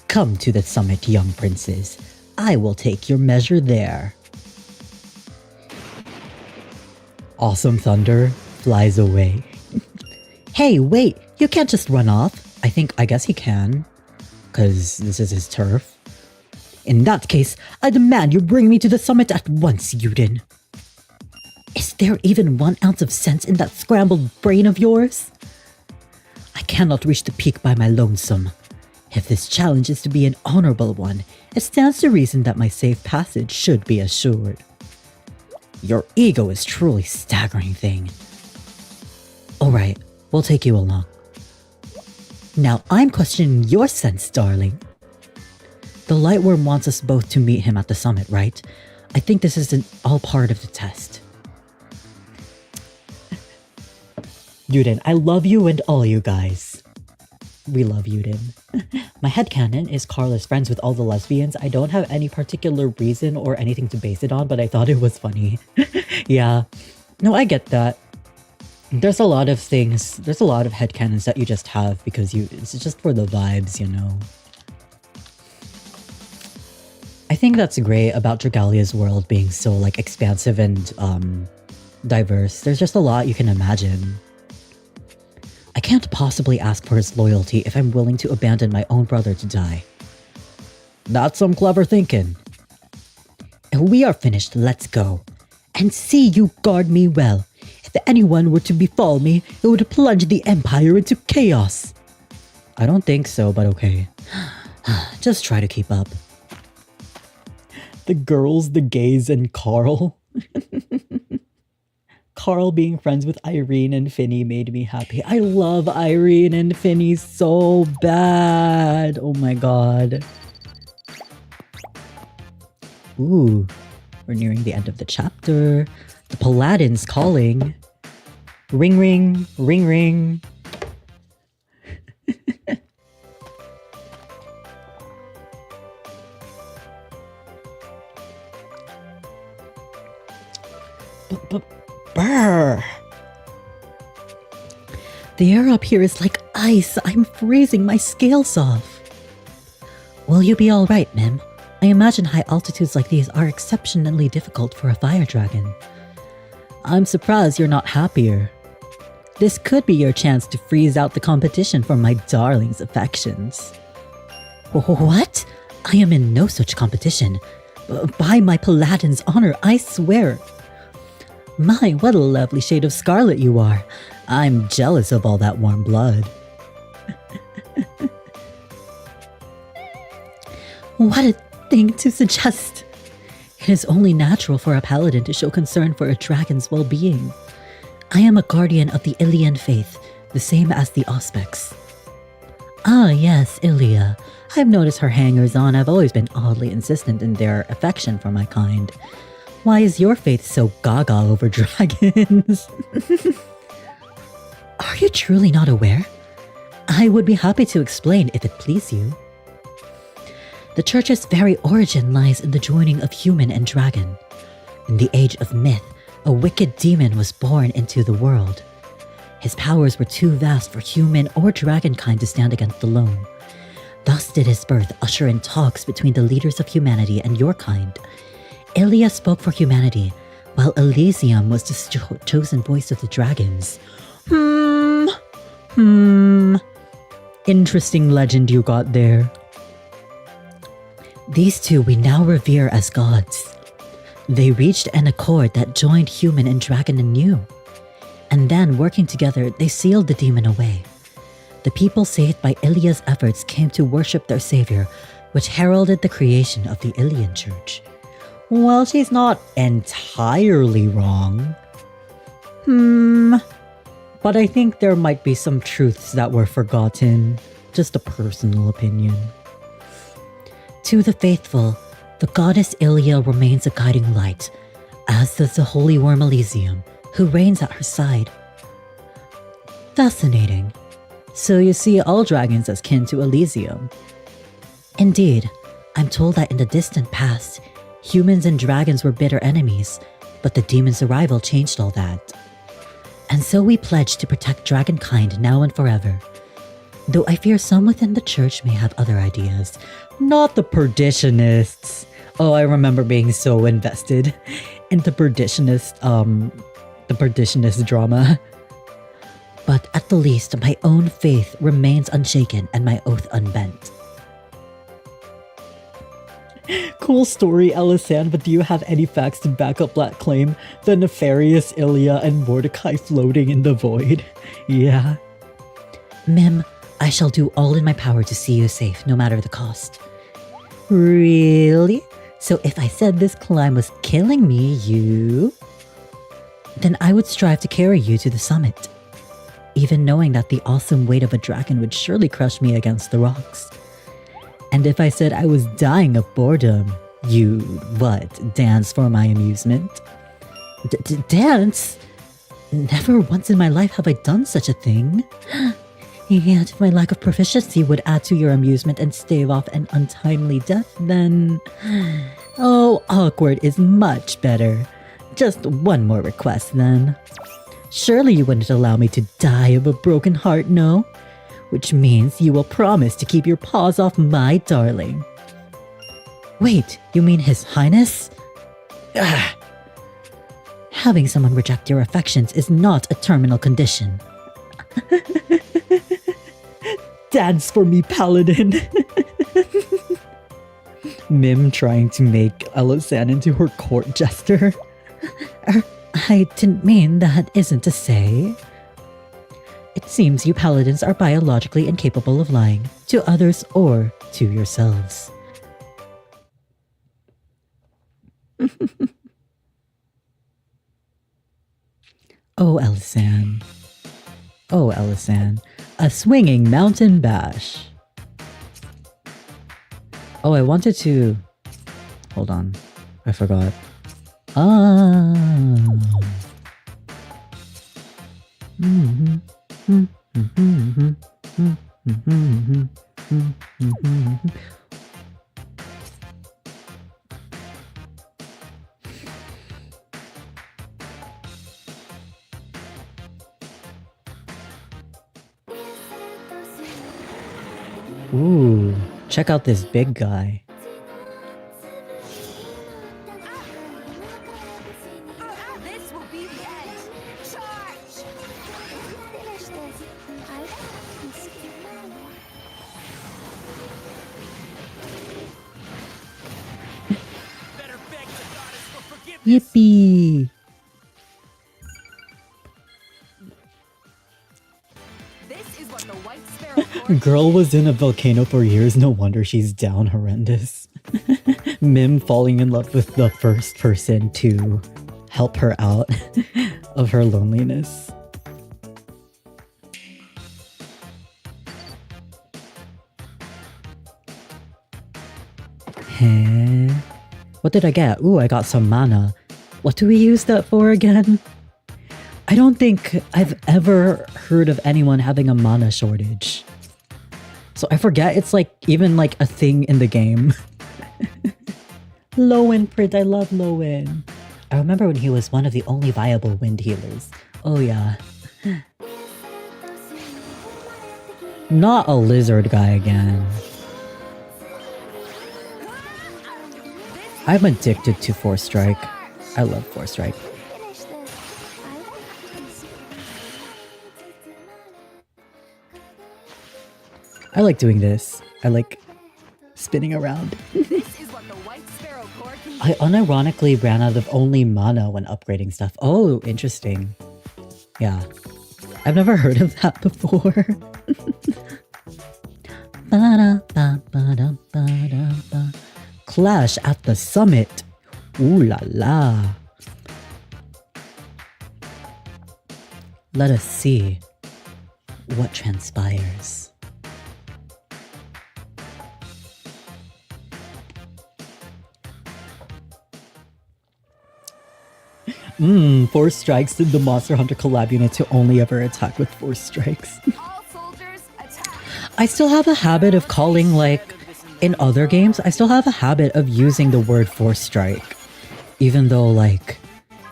Come to the summit, young princes. I will take your measure there. Awesome Thunder flies away. Hey, wait! You can't just run off. I guess he can. Because this is his turf. In that case, I demand you bring me to the summit at once, Yuden. Is there even 1 ounce of sense in that scrambled brain of yours? I cannot reach the peak by my lonesome. If this challenge is to be an honorable one, it stands to reason that my safe passage should be assured. Your ego is truly a staggering thing. Alright, we'll take you along. Now I'm questioning your sense, darling. The Lightwyrm wants us both to meet him at the summit, right? I think this is all part of the test. Yuden, I love you and all you guys. We love Yuden. My headcanon is Carl is friends with all the lesbians. I don't have any particular reason or anything to base it on, but I thought it was funny. Yeah. No, I get that. There's a lot of things, there's a lot of headcanons that you just have because it's just for the vibes, you know? I think that's great about Dragalia's world being so like expansive and diverse. There's just a lot you can imagine. I can't possibly ask for his loyalty if I'm willing to abandon my own brother to die. That's some clever thinking. If we are finished, let's go. And see you guard me well. If anyone were to befall me, it would plunge the Empire into chaos. I don't think so, but okay. Just try to keep up. The girls, the gays, and Carl. Carl being friends with Irene and Finny made me happy. I love Irene and Finny so bad. Oh my god. Ooh, we're nearing the end of the chapter. The Paladin's calling. Ring ring, ring ring. Brr. The air up here is like ice. I'm freezing my scales off. Will you be alright, Mim? I imagine high altitudes like these are exceptionally difficult for a fire dragon. I'm surprised you're not happier. This could be your chance to freeze out the competition for my darling's affections. What? I am in no such competition. By my Paladin's honor, I swear. My, what a lovely shade of scarlet you are. I'm jealous of all that warm blood. What a thing to suggest. It is only natural for a paladin to show concern for a dragon's well-being. I am a guardian of the Ilian faith, the same as the Auspex. Ah yes, Ilia. I've noticed her hangers-on have always been oddly insistent in their affection for my kind. Why is your faith so gaga over dragons? Are you truly not aware? I would be happy to explain if it please you. The church's very origin lies in the joining of human and dragon. In the age of myth, a wicked demon was born into the world. His powers were too vast for human or dragonkind to stand against alone. Thus did his birth usher in talks between the leaders of humanity and your kind. Ilia spoke for humanity, while Elysium was the chosen voice of the dragons. Interesting legend you got there. These two we now revere as gods. They reached an accord that joined human and dragon anew. And then, working together, they sealed the demon away. The people saved by Ilia's efforts came to worship their savior, which heralded the creation of the Ilian Church. Well, she's not entirely wrong. But I think there might be some truths that were forgotten. Just a personal opinion. To the faithful, the goddess Ilia remains a guiding light, as does the holy worm Elysium, who reigns at her side. Fascinating. So you see all dragons as kin to Elysium. Indeed, I'm told that in the distant past, humans and dragons were bitter enemies, but the demon's arrival changed all that. And so we pledge to protect dragonkind now and forever. Though I fear some within the church may have other ideas. Not the perditionists. Oh, I remember being so invested in the perditionist drama. But at the least, my own faith remains unshaken and my oath unbent. Cool story, Elisan, but do you have any facts to back up that claim? The nefarious Ilia and Mordecai floating in the void. Yeah. Mim, I shall do all in my power to see you safe, no matter the cost. Really? So if I said this climb was killing me, then I would strive to carry you to the summit. Even knowing that the awesome weight of a dragon would surely crush me against the rocks. And if I said I was dying of boredom, you'd, dance for my amusement? Dance? Never once in my life have I done such a thing. Yet if my lack of proficiency would add to your amusement and stave off an untimely death, then... Oh, awkward is much better. Just one more request, then. Surely you wouldn't allow me to die of a broken heart, no? Which means you will promise to keep your paws off my darling. Wait, you mean His Highness? Ugh. Having someone reject your affections is not a terminal condition. Dance for me, Paladin! Mim trying to make Elisan into her court jester. I didn't mean that isn't to say. It seems you paladins are biologically incapable of lying, to others or to yourselves. Oh, Elisan. Oh, Elisan. A swinging mountain bash. Oh, I wanted to... Hold on. I forgot. Ooh, check out this big guy. This will be the end. Charge! Better beg the goddess for forgiveness. Yippee! This is what the White Sparrow Court Girl was in a volcano for years, no wonder she's down horrendous. Mim falling in love with the first person to help her out of her loneliness. Huh? What did I get? Ooh, I got some mana. What do we use that for again? I don't think I've ever heard of anyone having a mana shortage. Also, I forget it's like even like a thing in the game. Lowen print, I love Lowen. I remember when he was one of the only viable wind healers. Oh yeah. Not a lizard guy again. I'm addicted to 4 Strike. I love 4 Strike. I like doing this. I like spinning around. I unironically ran out of only mana when upgrading stuff. Oh, interesting. Yeah. I've never heard of that before. Clash at the summit. Ooh la la. Let us see what transpires. Four strikes in the Monster Hunter collab unit to only ever attack with 4 strikes. I still have a habit of calling, like, in other games, I still have a habit of using the word 4 strike. Even though, like,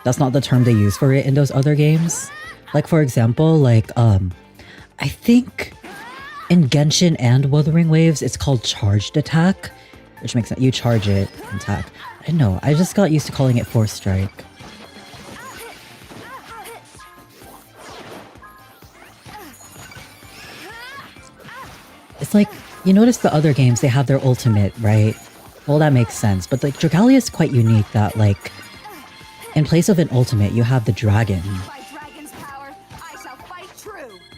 that's not the term they use for it in those other games. Like, for example, like, I think in Genshin and Wuthering Waves, it's called charged attack. Which makes sense. You charge it and attack. I don't know. I just got used to calling it 4 strike. It's like, you notice the other games, they have their ultimate, right? Well, that makes sense. But like, Dragalia is quite unique that like, in place of an ultimate, you have the dragon.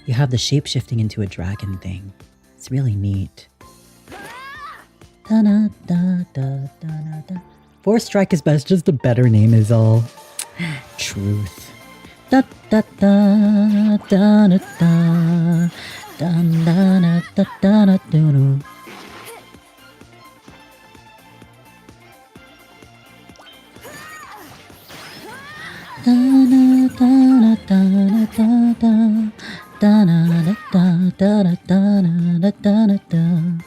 You have the shape shifting into a dragon thing. It's really neat. 4 strike is best, just the better name is all. Truth. Da da da da da da. Dun, dun, dun, dun, dun, dun, dun.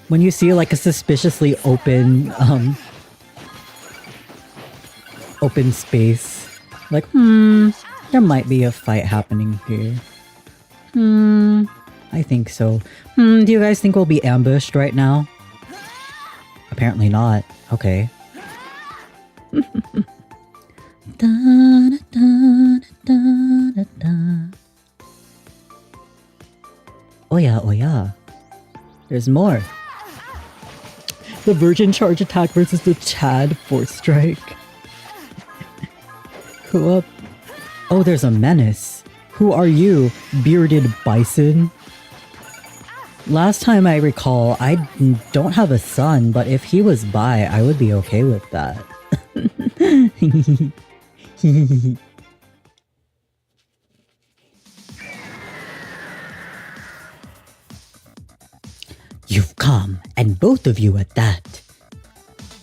When you see like a suspiciously open open space, like, there might be a fight happening here. I think so. Do you guys think we'll be ambushed right now? Apparently not. Okay. Oh yeah, oh yeah. There's more. The Virgin Charge Attack versus the Chad 4 Strike. Who up? Oh, there's a menace. Who are you, bearded bison? Last time I recall, I don't have a son, but if he was bi, I would be okay with that. You've come, and both of you at that.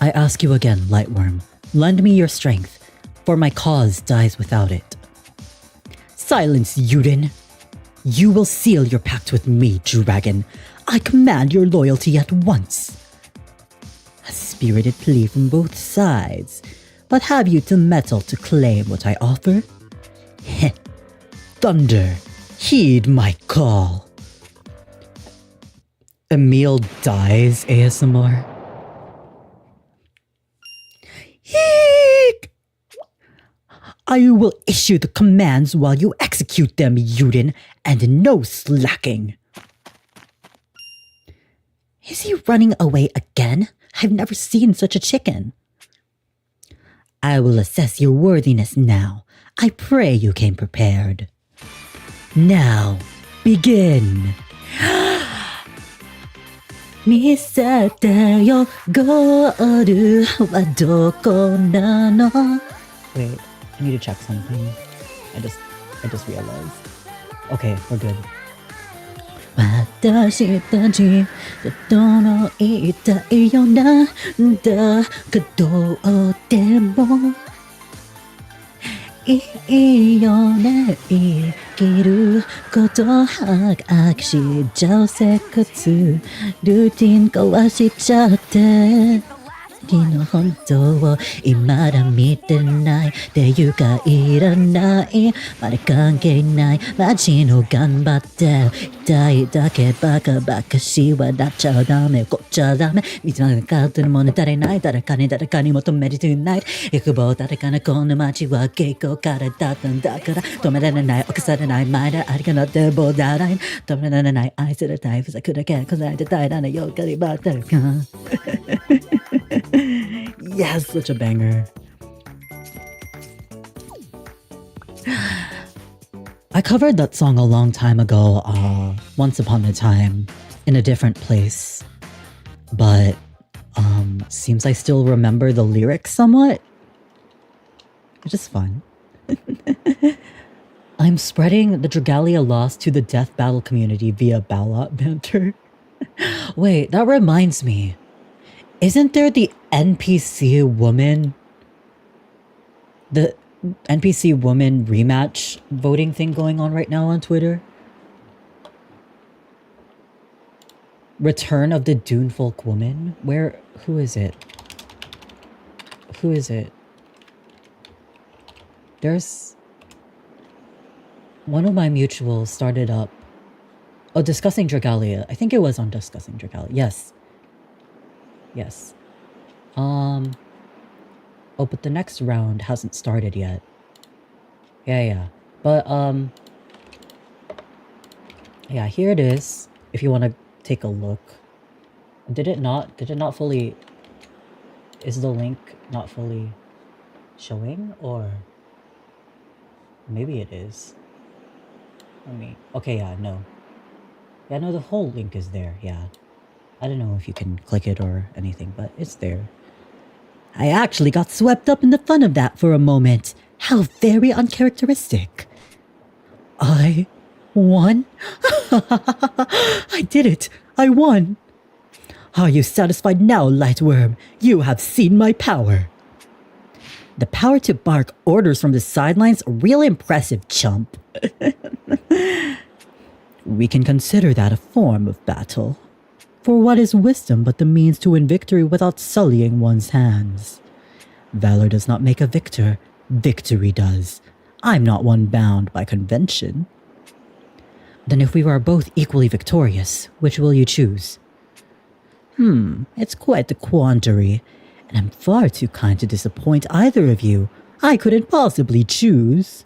I ask you again, Lightwyrm, lend me your strength, for my cause dies without it. Silence, Yuden! You will seal your pact with me, dragon. I command your loyalty at once. A spirited plea from both sides, but have you the mettle to claim what I offer? Heh. Thunder, heed my call. Emile dies ASMR. Eek! I will issue the commands while you execute them, Yuden, and no slacking. Is he running away again? I've never seen such a chicken. I will assess your worthiness now. I pray you came prepared. Now, begin. 見せてよ、ゴールはどこなの? Wait, I need to check something. I just realized. Okay, we're good. 私たち整いたいよなんだけどでもいいよね生きること把握しちゃう生活ルーティン交わしちゃって君の本当を未だ見てないっていうかいらないまだ関係ない街の頑張って痛いだけバカバカし笑っちゃダメ怒っちゃダメ水までかってるもの足りない誰かに求める tonight 欲望誰かなこの街は結構からだったんだから止められない犯されない前でありがなってボーダーライン止められない愛するタイプさくだけこざいて平らなよかりばったるかYes, such a banger. I covered that song a long time ago, once upon a time, in a different place. But, seems I still remember the lyrics somewhat. Which is fun. I'm spreading the DRAGALIA loss to the death battle community via ballot banter. Wait, that reminds me. Isn't there the NPC woman? The NPC woman rematch voting thing going on right now on Twitter? Return of the Dunefolk woman? Who is it? Who is it? There's... One of my mutuals started up... Oh, Discussing DRAGALIA. I think it was on Discussing DRAGALIA. Yes. Yes. Oh, but the next round hasn't started yet. Yeah. But, yeah, here it is. If you want to take a look. Did it not fully... Is the link not fully showing? Or... Maybe it is. Okay, yeah, no. Yeah, no, the whole link is there, yeah. I don't know if you can click it or anything, but it's there. I actually got swept up in the fun of that for a moment. How very uncharacteristic. I won? I did it! I won! Are you satisfied now, Lightwyrm? You have seen my power. The power to bark orders from the sidelines? Real impressive, chump. We can consider that a form of battle. For what is wisdom but the means to win victory without sullying one's hands? Valor does not make a victor, victory does. I'm not one bound by convention. Then if we are both equally victorious, which will you choose? It's quite the quandary, and I'm far too kind to disappoint either of you. I couldn't possibly choose.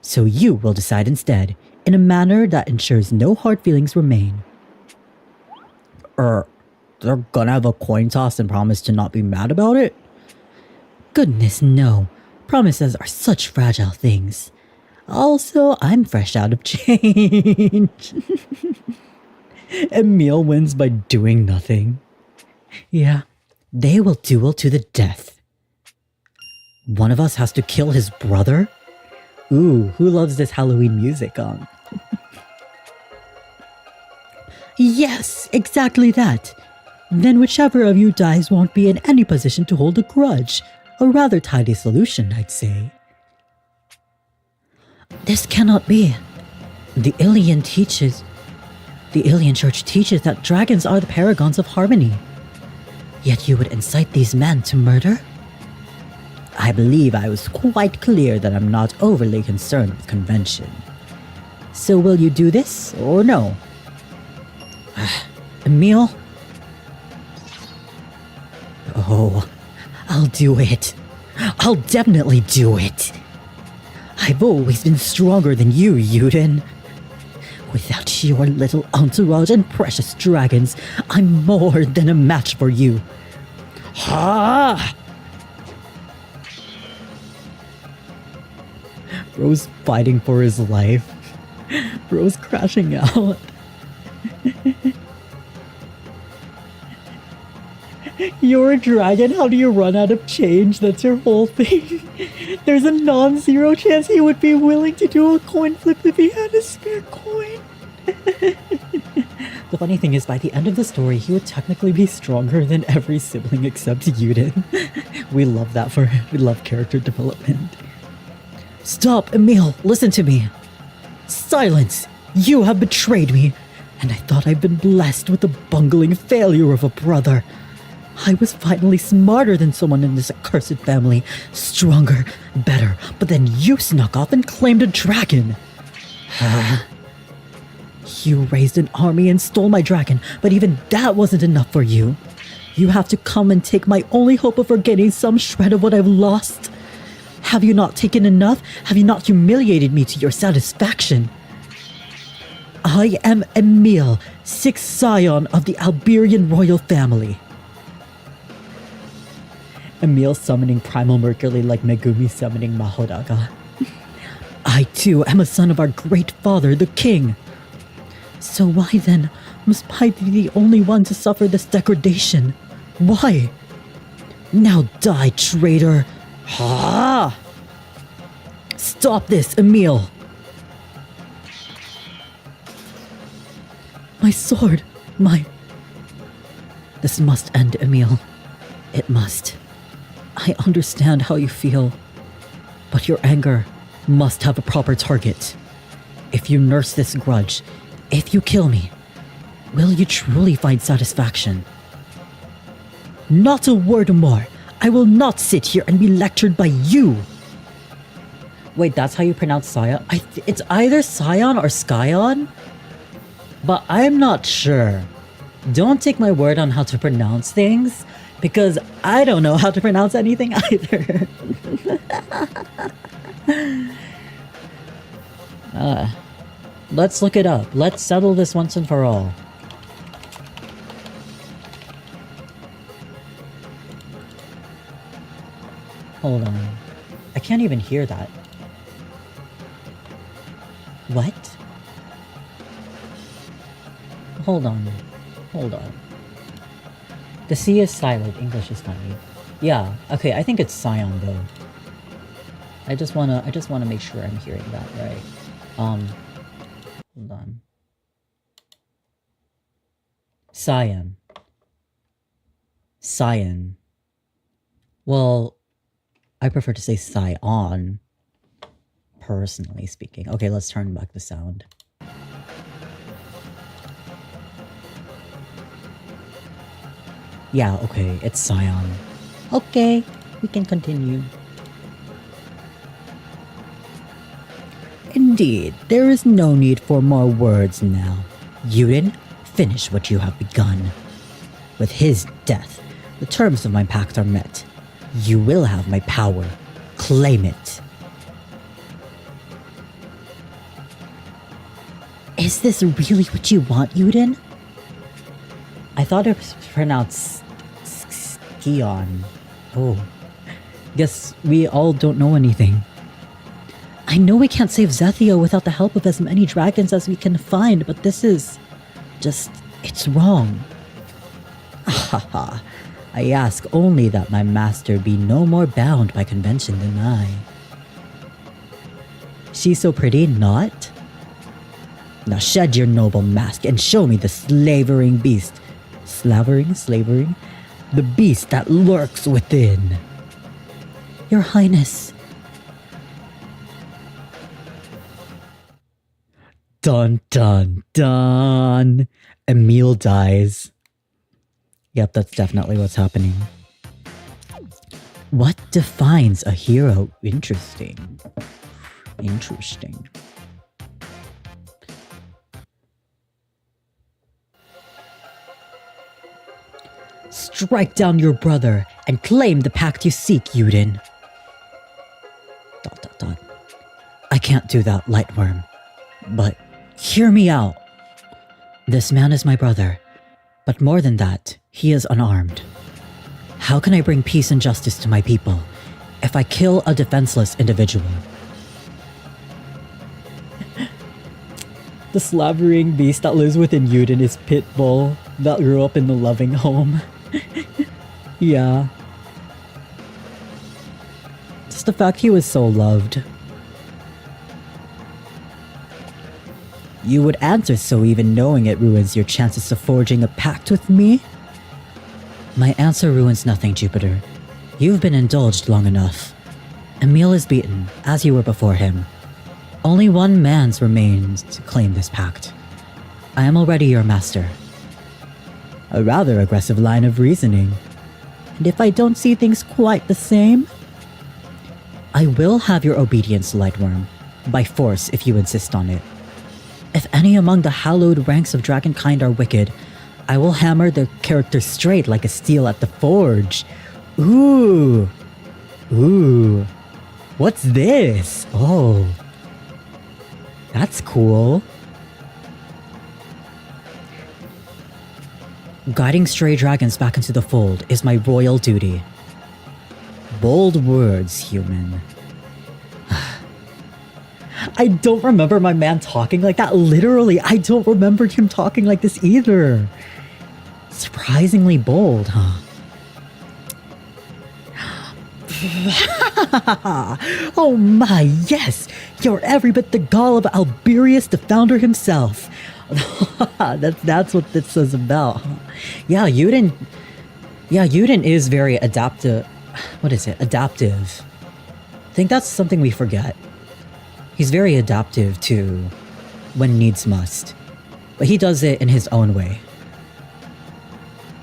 So you will decide instead, in a manner that ensures no hard feelings remain. They're gonna have a coin toss and promise to not be mad about it? Goodness, no. Promises are such fragile things. Also, I'm fresh out of change. Emile wins by doing nothing. Yeah, they will duel to the death. One of us has to kill his brother? Ooh, who loves this Halloween music on? Yes, exactly that. Then whichever of you dies won't be in any position to hold a grudge. A rather tidy solution, I'd say. This cannot be. The Ilian Church teaches that dragons are the paragons of harmony. Yet you would incite these men to murder? I believe I was quite clear that I'm not overly concerned with convention. So will you do this, or no? Emile? Oh, I'll do it. I'll definitely do it. I've always been stronger than you, Yuden. Without your little entourage and precious dragons, I'm more than a match for you. Ha! Bro's fighting for his life. Bro's crashing out. You're a dragon, how do you run out of change? That's your whole thing. There's a non-zero chance he would be willing to do a coin flip if he had a spare coin. The funny thing is, by the end of the story, he would technically be stronger than every sibling except Yuden. We love that for him. We love character development. Stop, Emile, listen to me. Silence! You have betrayed me, and I thought I'd been blessed with the bungling failure of a brother. I was finally smarter than someone in this accursed family, stronger, better, but then you snuck off and claimed a dragon. You raised an army and stole my dragon, but even that wasn't enough for you. You have to come and take my only hope of regaining some shred of what I've lost. Have you not taken enough? Have you not humiliated me to your satisfaction? I am Emile, sixth scion of the Alberian royal family. Emile summoning Primal Mercury like Megumi summoning Mahoraga. I too am a son of our great father, the king. So why then must I be the only one to suffer this degradation? Why? Now die, traitor! Ha! Stop this, Emile! My sword! This must end, Emile. It must. I understand how you feel, but your anger must have a proper target. If you nurse this grudge, if you kill me, will you truly find satisfaction? Not a word more. I will not sit here and be lectured by you. Wait, that's how you pronounce Scion? It's either Scion or Skyon, but I'm not sure. Don't take my word on how to pronounce things, because I don't know how to pronounce anything either. Let's look it up. Let's settle this once and for all. Hold on. I can't even hear that. What? Hold on. The C is silent, English is funny. Yeah, okay, I think it's Scion though. I just wanna make sure I'm hearing that right. Hold on. Scion. Well, I prefer to say Scion, personally speaking. Okay, let's turn back the sound. Yeah, okay, it's Scion. Okay, we can continue. Indeed, there is no need for more words now. Yuden, finish what you have begun. With his death, the terms of my pact are met. You will have my power. Claim it. Is this really what you want, Yuden? I thought it was pronounced Skion. Oh. Guess we all don't know anything. I know we can't save ZETHIEL without the help of as many dragons as we can find, but this is just... it's wrong. Haha. I ask only that my master be no more bound by convention than I. She's so pretty, not? Now shed your noble mask and show me the slavering beast. Slavering? The beast that lurks within. Your Highness. Dun dun dun. Emile dies. Yep, that's definitely what's happening. What defines a hero? Interesting. Strike down your brother and claim the pact you seek, Yuden. ... I can't do that, Lightwyrm. But hear me out. This man is my brother. But more than that, he is unarmed. How can I bring peace and justice to my people if I kill a defenseless individual? The slavering beast that lives within Yuden is Pitbull, that grew up in the loving home. Yeah. Just the fact he was so loved. You would answer so even knowing it ruins your chances of forging a pact with me? My answer ruins nothing, Jupiter. You've been indulged long enough. Emile is beaten, as you were before him. Only one man's remains to claim this pact. I am already your master. A rather aggressive line of reasoning. And if I don't see things quite the same, I will have your obedience, Lightwyrm, by force if you insist on it. If any among the hallowed ranks of dragonkind are wicked, I will hammer their characters straight like a steel at the forge. Ooh. Ooh. What's this? Oh. That's cool. Guiding stray dragons back into the fold is my royal duty. Bold words, human. I don't remember my man talking like that. Literally, I don't remember him talking like this either. Surprisingly bold, huh? Oh my, yes! You're every bit the gall of Alberius, the founder himself. That's what this is about. Yeah, Yuden is very adaptive. What is it? Adaptive. I think that's something we forget. He's very adaptive to when needs must. But he does it in his own way.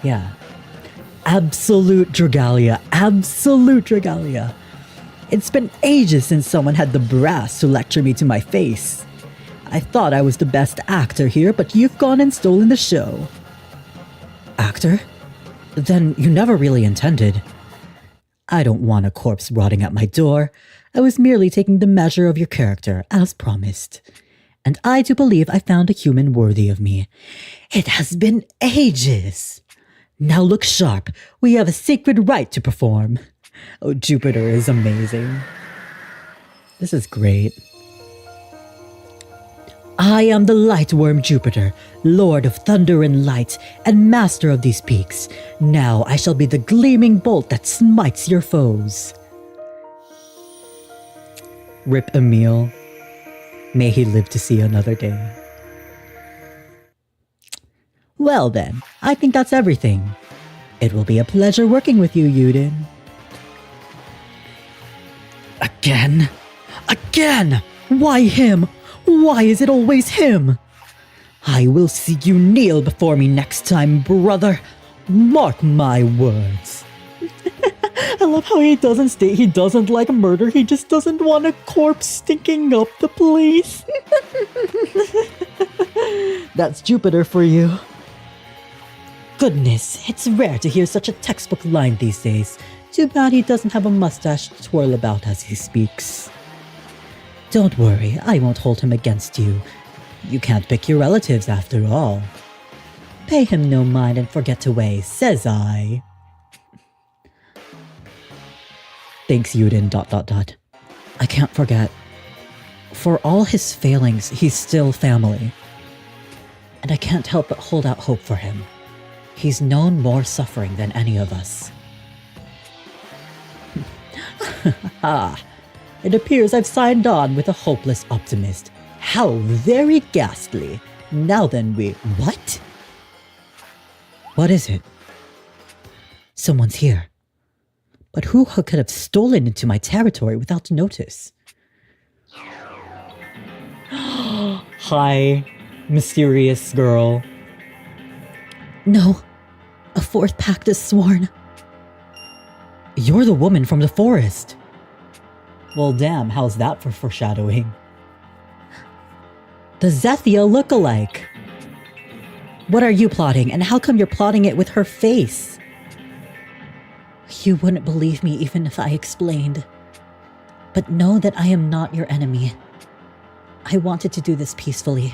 Yeah. Absolute Dragalia. Absolute Dragalia. It's been ages since someone had the brass to lecture me to my face. I thought I was the best actor here, but you've gone and stolen the show. Actor? Then you never really intended. I don't want a corpse rotting at my door. I was merely taking the measure of your character, as promised. And I do believe I found a human worthy of me. It has been ages. Now look sharp. We have a sacred rite to perform. Oh, Jupiter is amazing. This is great. I am the Lightwyrm Jupiter, Lord of Thunder and Light, and Master of these peaks. Now I shall be the gleaming bolt that smites your foes. Rip Emile. May he live to see another day. Well then, I think that's everything. It will be a pleasure working with you, Yuden. Again? Again! Why him? Why is it always him? I will see you kneel before me next time, brother. Mark my words. I love how he doesn't state he doesn't like murder, he just doesn't want a corpse stinking up the place. That's Jupiter for you. Goodness, it's rare to hear such a textbook line these days. Too bad he doesn't have a mustache to twirl about as he speaks. Don't worry, I won't hold him against you. You can't pick your relatives after all. Pay him no mind and forget away, says I. Thanks, Yuden, ... I can't forget. For all his failings, he's still family. And I can't help but hold out hope for him. He's known more suffering than any of us. It appears I've signed on with a hopeless optimist. How very ghastly. Now then What? What is it? Someone's here. But who could have stolen into my territory without notice? Hi, mysterious girl. No, a fourth pact is sworn. You're the woman from the forest. Well, damn, how's that for foreshadowing? The ZETHIEL look-alike. What are you plotting, and how come you're plotting it with her face? You wouldn't believe me even if I explained. But know that I am not your enemy. I wanted to do this peacefully.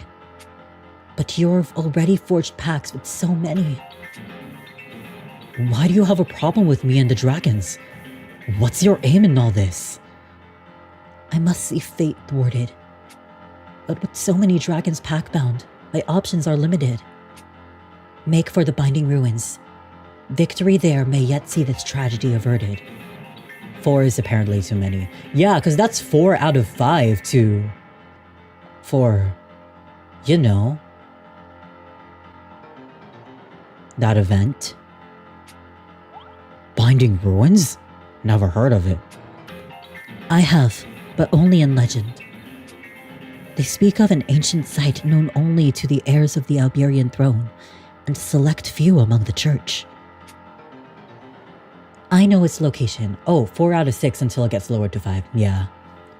But you've already forged pacts with so many. Why do you have a problem with me and the dragons? What's your aim in all this? I must see fate thwarted. But with so many dragons pack-bound, my options are limited. Make for the Binding Ruins. Victory there may yet see this tragedy averted. 4 is apparently too many. Yeah, because that's 4 out of 5 to... for... you know... that event. Binding Ruins? Never heard of it. I have, but only in legend. They speak of an ancient site known only to the heirs of the Iberian throne, and a select few among the church. I know its location. Oh, 4 out of 6 until it gets lowered to 5. Yeah.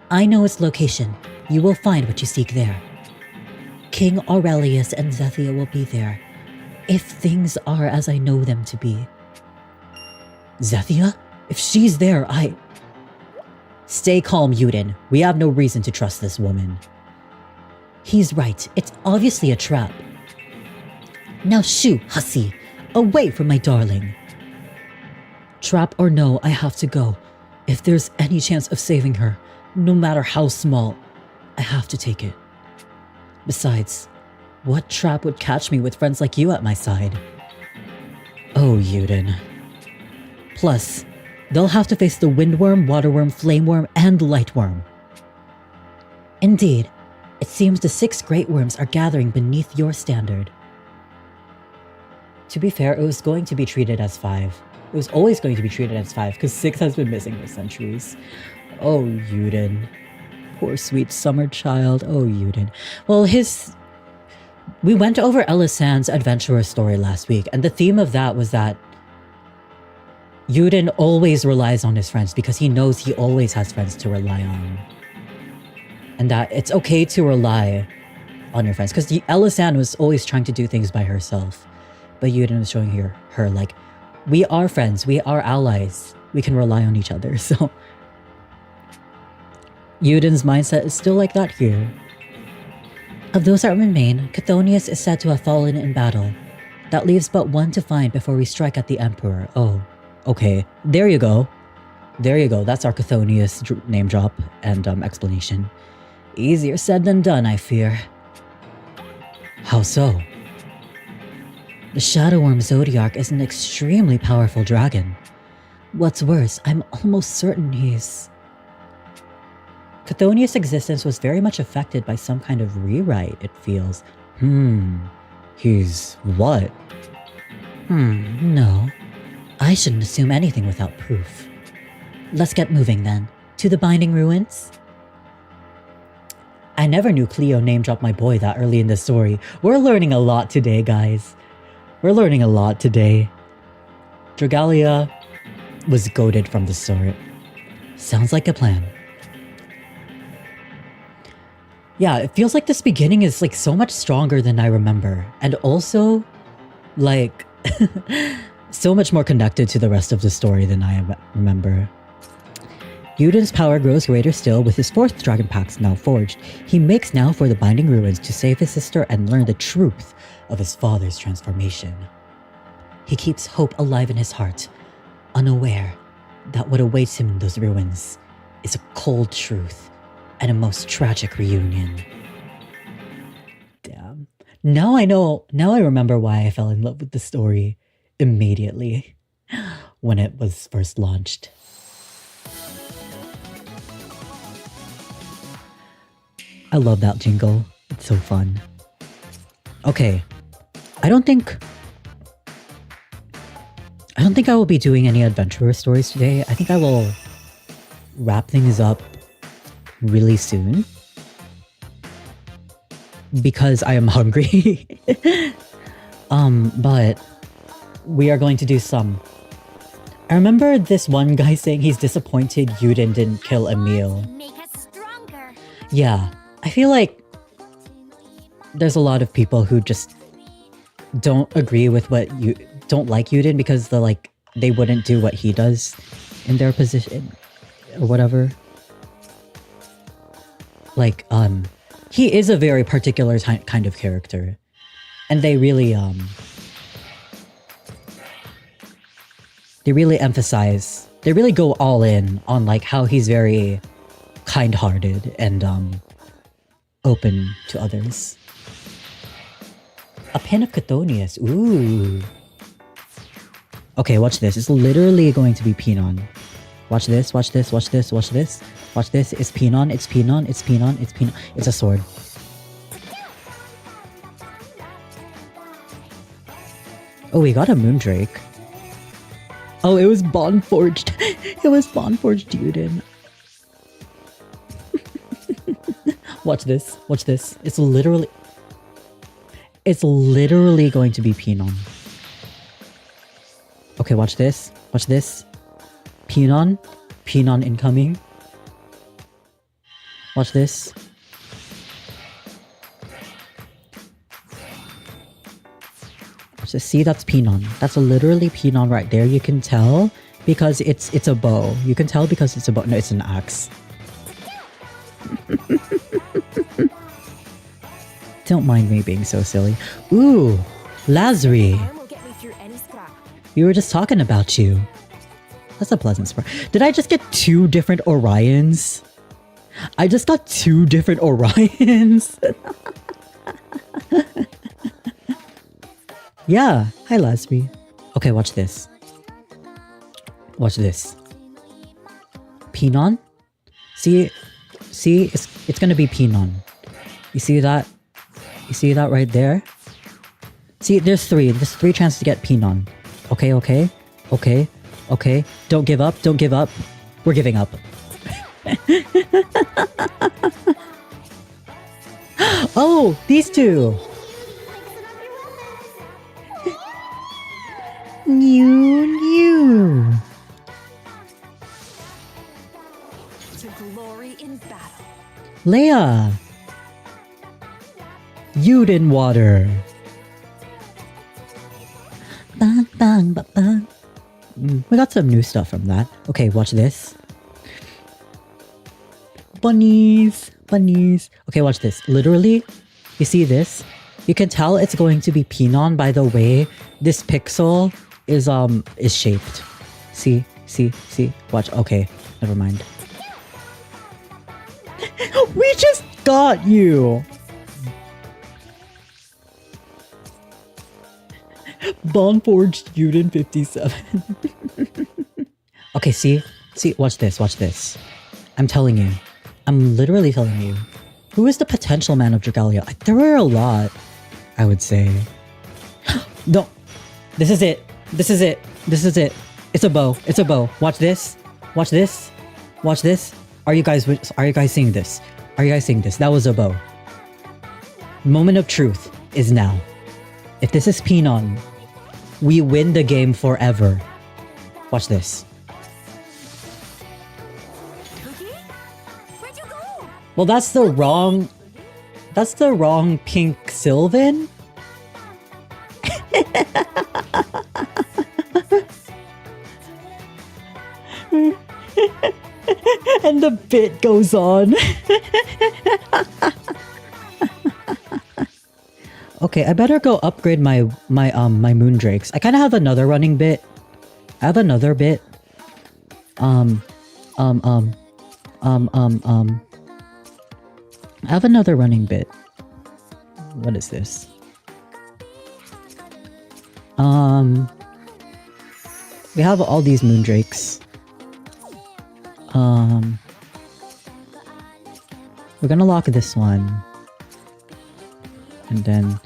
I know its location. You will find what you seek there. King Aurelius and ZETHIEL will be there, if things are as I know them to be. ZETHIEL? If she's there, Stay calm, Yuden. We have no reason to trust this woman. He's right. It's obviously a trap. Now shoo, hussy. Away from my darling. Trap or no, I have to go. If there's any chance of saving her, no matter how small, I have to take it. Besides, what trap would catch me with friends like you at my side? Oh, Yuden. Plus, they'll have to face the windworm, waterworm, flameworm, and lightworm. Indeed, it seems the 6 great worms are gathering beneath your standard. To be fair, it was going to be treated as 5. It was always going to be treated as 5 because 6 has been missing for centuries. Oh, Yuden. Poor sweet summer child. Oh, Yuden. Well, we went over Elisand's adventurer story last week, and the theme of that was that Yuden always relies on his friends because he knows he always has friends to rely on. And that it's okay to rely on your friends. Because Elisand was always trying to do things by herself. But Yuden was showing her like, we are friends, we are allies. We can rely on each other, so... Yuden's mindset is still like that here. Of those that remain, Chthonius is said to have fallen in battle. That leaves but one to find before we strike at the Emperor. Oh, okay. There you go. There you go. That's our Chthonius name drop and explanation. Easier said than done, I fear. How so? The Shadowworm Zodiarch is an extremely powerful dragon. What's worse, I'm almost certain he's... Chthonius' existence was very much affected by some kind of rewrite, it feels. He's what? No. I shouldn't assume anything without proof. Let's get moving then. To the Binding Ruins? I never knew Cleo name-dropped my boy that early in the story. We're learning a lot today, guys. We're learning a lot today. DRAGALIA was goated from the start. Sounds like a plan. Yeah, it feels like this beginning is like so much stronger than I remember. And also, like, so much more connected to the rest of the story than I remember. Yuden's power grows greater still with his 4th Dragon Pact now forged. He makes now for the Binding Ruins to save his sister and learn the truth of his father's transformation. He keeps hope alive in his heart, unaware that what awaits him in those ruins is a cold truth and a most tragic reunion. Damn. Now I remember why I fell in love with the story immediately when it was first launched. I love that jingle. It's so fun. Okay. I don't think I will be doing any adventurer stories today. I think I will wrap things up really soon because I am hungry. But we are going to do some. I remember this one guy saying he's disappointed Yuden didn't kill EMILE. Make us stronger. Yeah, I feel like there's a lot of people who just don't agree with don't like Yuden because they wouldn't do what he does in their position or whatever. Like, he is a very particular kind of character. And they really emphasize, they really go all in on like how he's very kind-hearted and open to others. A pen of Chthonius, ooh. Okay, watch this. It's literally going to be Pinon. Watch this, watch this, watch this, watch this. Watch this, it's Pinon, it's Pinon, it's Pinon, it's Pinon. It's a sword. Oh, we got a Moondrake. Oh, it was Bond Forged. It was Bond Forged Yuden. Watch this. Watch this. It's literally going to be Pinon. Okay, watch this. Watch this. Pinon. Pinon incoming. Watch this. Watch this. See, that's Pinon. That's literally Pinon right there. You can tell because it's a bow. You can tell because it's a bow. No, it's an axe. Don't mind me being so silly. Ooh, Lazri. Arm will get me through any scrap. We were just talking about you. That's a pleasant surprise. Did I just get 2 different Orions? I just got 2 different Orions. Yeah. Hi, Lazri. Okay, watch this. Watch this. Pinon? See, it's gonna be Pinon. You see that? You see that right there? See, there's 3. There's 3 chances to get Pinon. Okay, okay, okay, okay. Don't give up. Don't give up. We're giving up. Oh, these 2. New. To glory in battle. Leia. Yuden water. Bang, bang, bang, bang. We got some new stuff from that. Okay, watch this. Bunnies. Bunnies. Okay, watch this. Literally, you see this? You can tell it's going to be Pinon by the way this pixel is shaped. See? Watch. Okay, never mind. We just got you! Bondforged Yuden 57. Okay, see, watch this. I'm telling you. I'm literally telling you. Who is the potential man of Dragalia? There were a lot, I would say. No. This is it. It's a bow. Watch this. Are you guys seeing this? That was a bow. Moment of truth is now. If this is Pinon, we win the game forever. Watch this. Cookie? Where'd you go? Well, that's the wrong pink Sylvan. And the bit goes on. Okay, I better go upgrade my Moondrakes. I kind of have another running bit. I have another bit. I have another running bit. What is this? We have all these Moondrakes. We're gonna lock this one. And then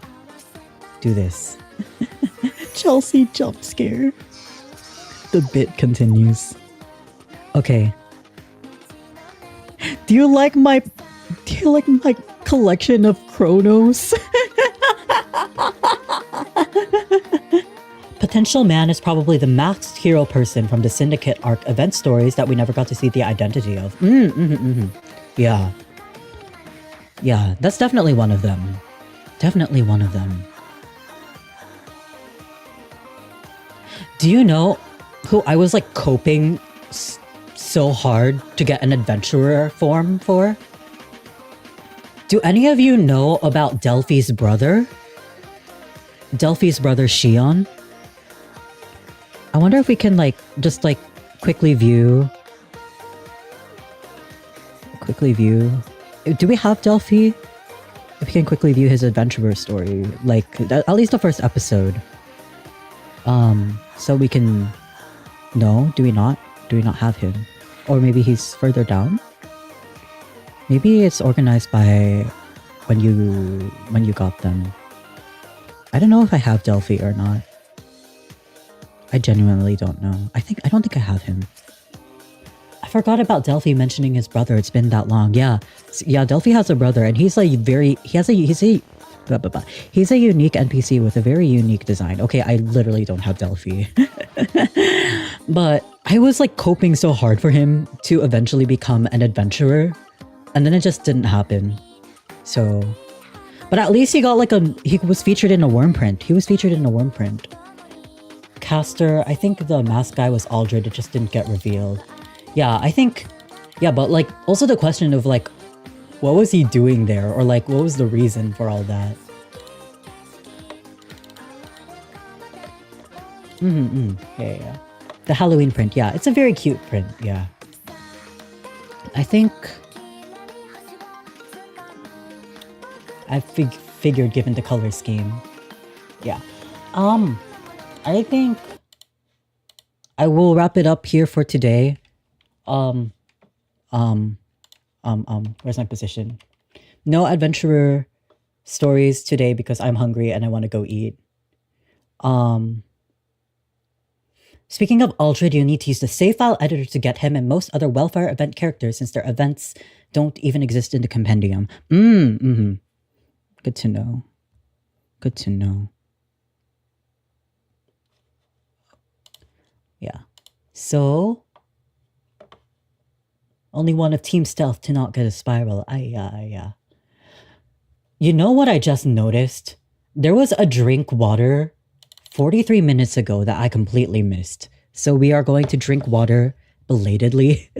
do this. Chelsea jump scare. The bit continues. Okay. Do you like my collection of Chronos? Potential man is probably the masked hero person from the Syndicate arc event stories that we never got to see the identity of. Yeah. Yeah, that's definitely one of them. Definitely one of them. Do you know who I was like coping so hard to get an adventurer form for? Do any of you know about Delphi's brother? Delphi's brother Shion? I wonder if we can just quickly view. Do we have Delphi? If we can quickly view his adventurer story, at least the first episode. So we can. No, do we not? Do we not have him? Or maybe he's further down? Maybe it's organized by when you got them. I don't know if I have Delphi or not. I genuinely don't know. I don't think I have him. forgot about Delphi mentioning his brother. It's been that long. Yeah. Yeah, Delphi has a brother and he's like he's a unique NPC with a very unique design. Okay, I literally don't have Delphi. But I was like coping so hard for him to eventually become an adventurer. And then it just didn't happen. So, but at least he got like he was featured in a worm print. He was featured in a worm print. Caster, I think the mask guy was Aldred. It just didn't get revealed. Yeah, I think, yeah, but like also the question of like, what was he doing there? Or like, what was the reason for all that? Yeah. The Halloween print, yeah. It's a very cute print, yeah. I think I figured given the color scheme. Yeah. I think I will wrap it up here for today. Where's my position? No adventurer stories today because I'm hungry and I want to go eat. Speaking of Aldred, you need to use the save file editor to get him and most other Welfare event characters since their events don't even exist in the compendium. Good to know. Good to know. Yeah. So, only one of Team Stealth to not get a spiral. Yeah. You know what I just noticed? There was a drink water 43 minutes ago that I completely missed. So we are going to drink water belatedly.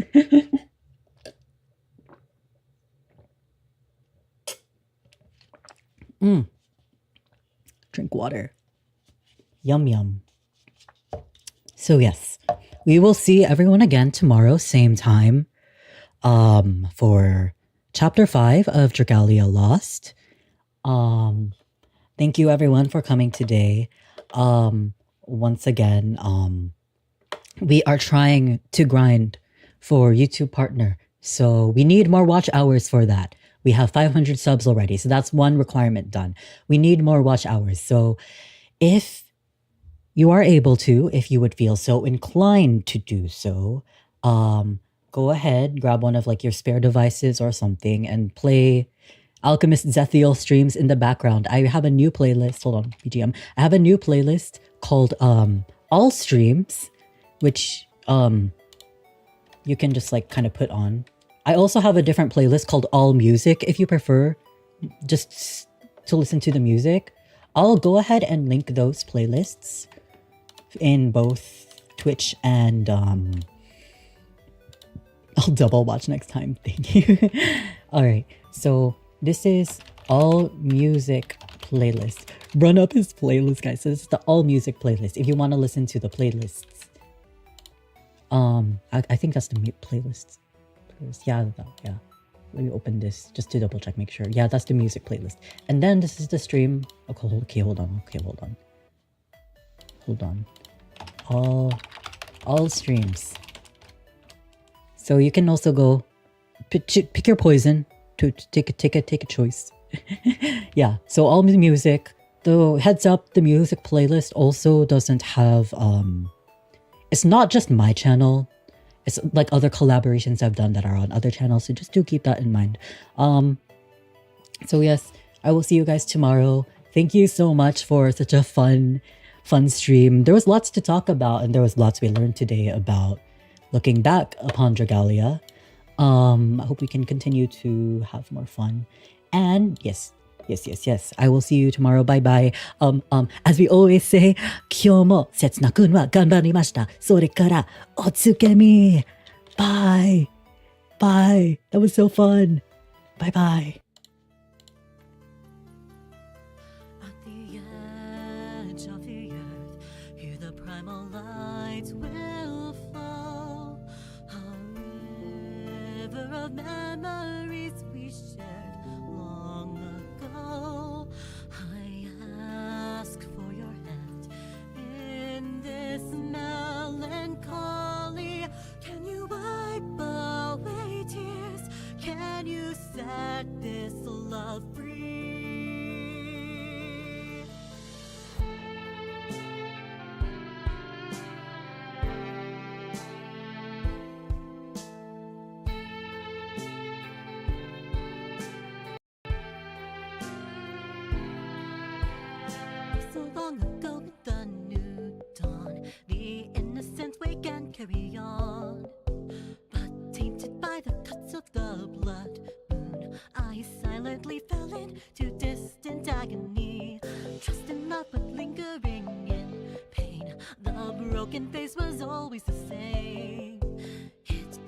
Drink water. Yum yum. So yes, we will see everyone again tomorrow, same time, for chapter 5 of Dragalia Lost. Thank you everyone for coming today. Once again, we are trying to grind for YouTube partner. So we need more watch hours for that. We have 500 subs already. So that's one requirement done. We need more watch hours. So if you are able to, if you would feel so inclined to do so, go ahead, grab one of like your spare devices or something and play AlchZETHIEL streams in the background. I have a new playlist. Hold on, BGM. I have a new playlist called All Streams, which you can just like kind of put on. I also have a different playlist called All Music if you prefer just to listen to the music. I'll go ahead and link those playlists in both Twitch and I'll double watch next time. Thank you. All right, so this is All Music playlist. Run up his playlist, guys. So this is the All Music playlist. If you want to listen to the playlists, I think that's the playlist. Yeah. Let me open this just to double check, make sure. Yeah, that's the music playlist. And then this is the stream. Okay, hold on. All streams. So you can also go pick your poison to take a choice. Yeah, so all the music. Though heads up, the music playlist also doesn't have it's not just my channel. It's like other collaborations I've done that are on other channels, so just do keep that in mind. So yes, I will see you guys tomorrow. Thank you so much for such a fun stream. There was lots to talk about, and there was lots we learned today about looking back upon Dragalia. I hope we can continue to have more fun. And yes, I will see you tomorrow. Bye bye. As we always say, 今日もせつなくんは頑張りました。それからおつけみ。Bye. That was so fun. Bye bye. At the edge of the earth, here the primal lights will flow. A river of memories we shared long ago. I ask for your hand in this melancholy. Can you wipe away tears? Can you set this love free? long ago with the new dawn, the innocent wake and carry on. But tainted by the cuts of the blood moon, I silently fell into distant agony. Trust in love but lingering in pain. The broken face was always the same.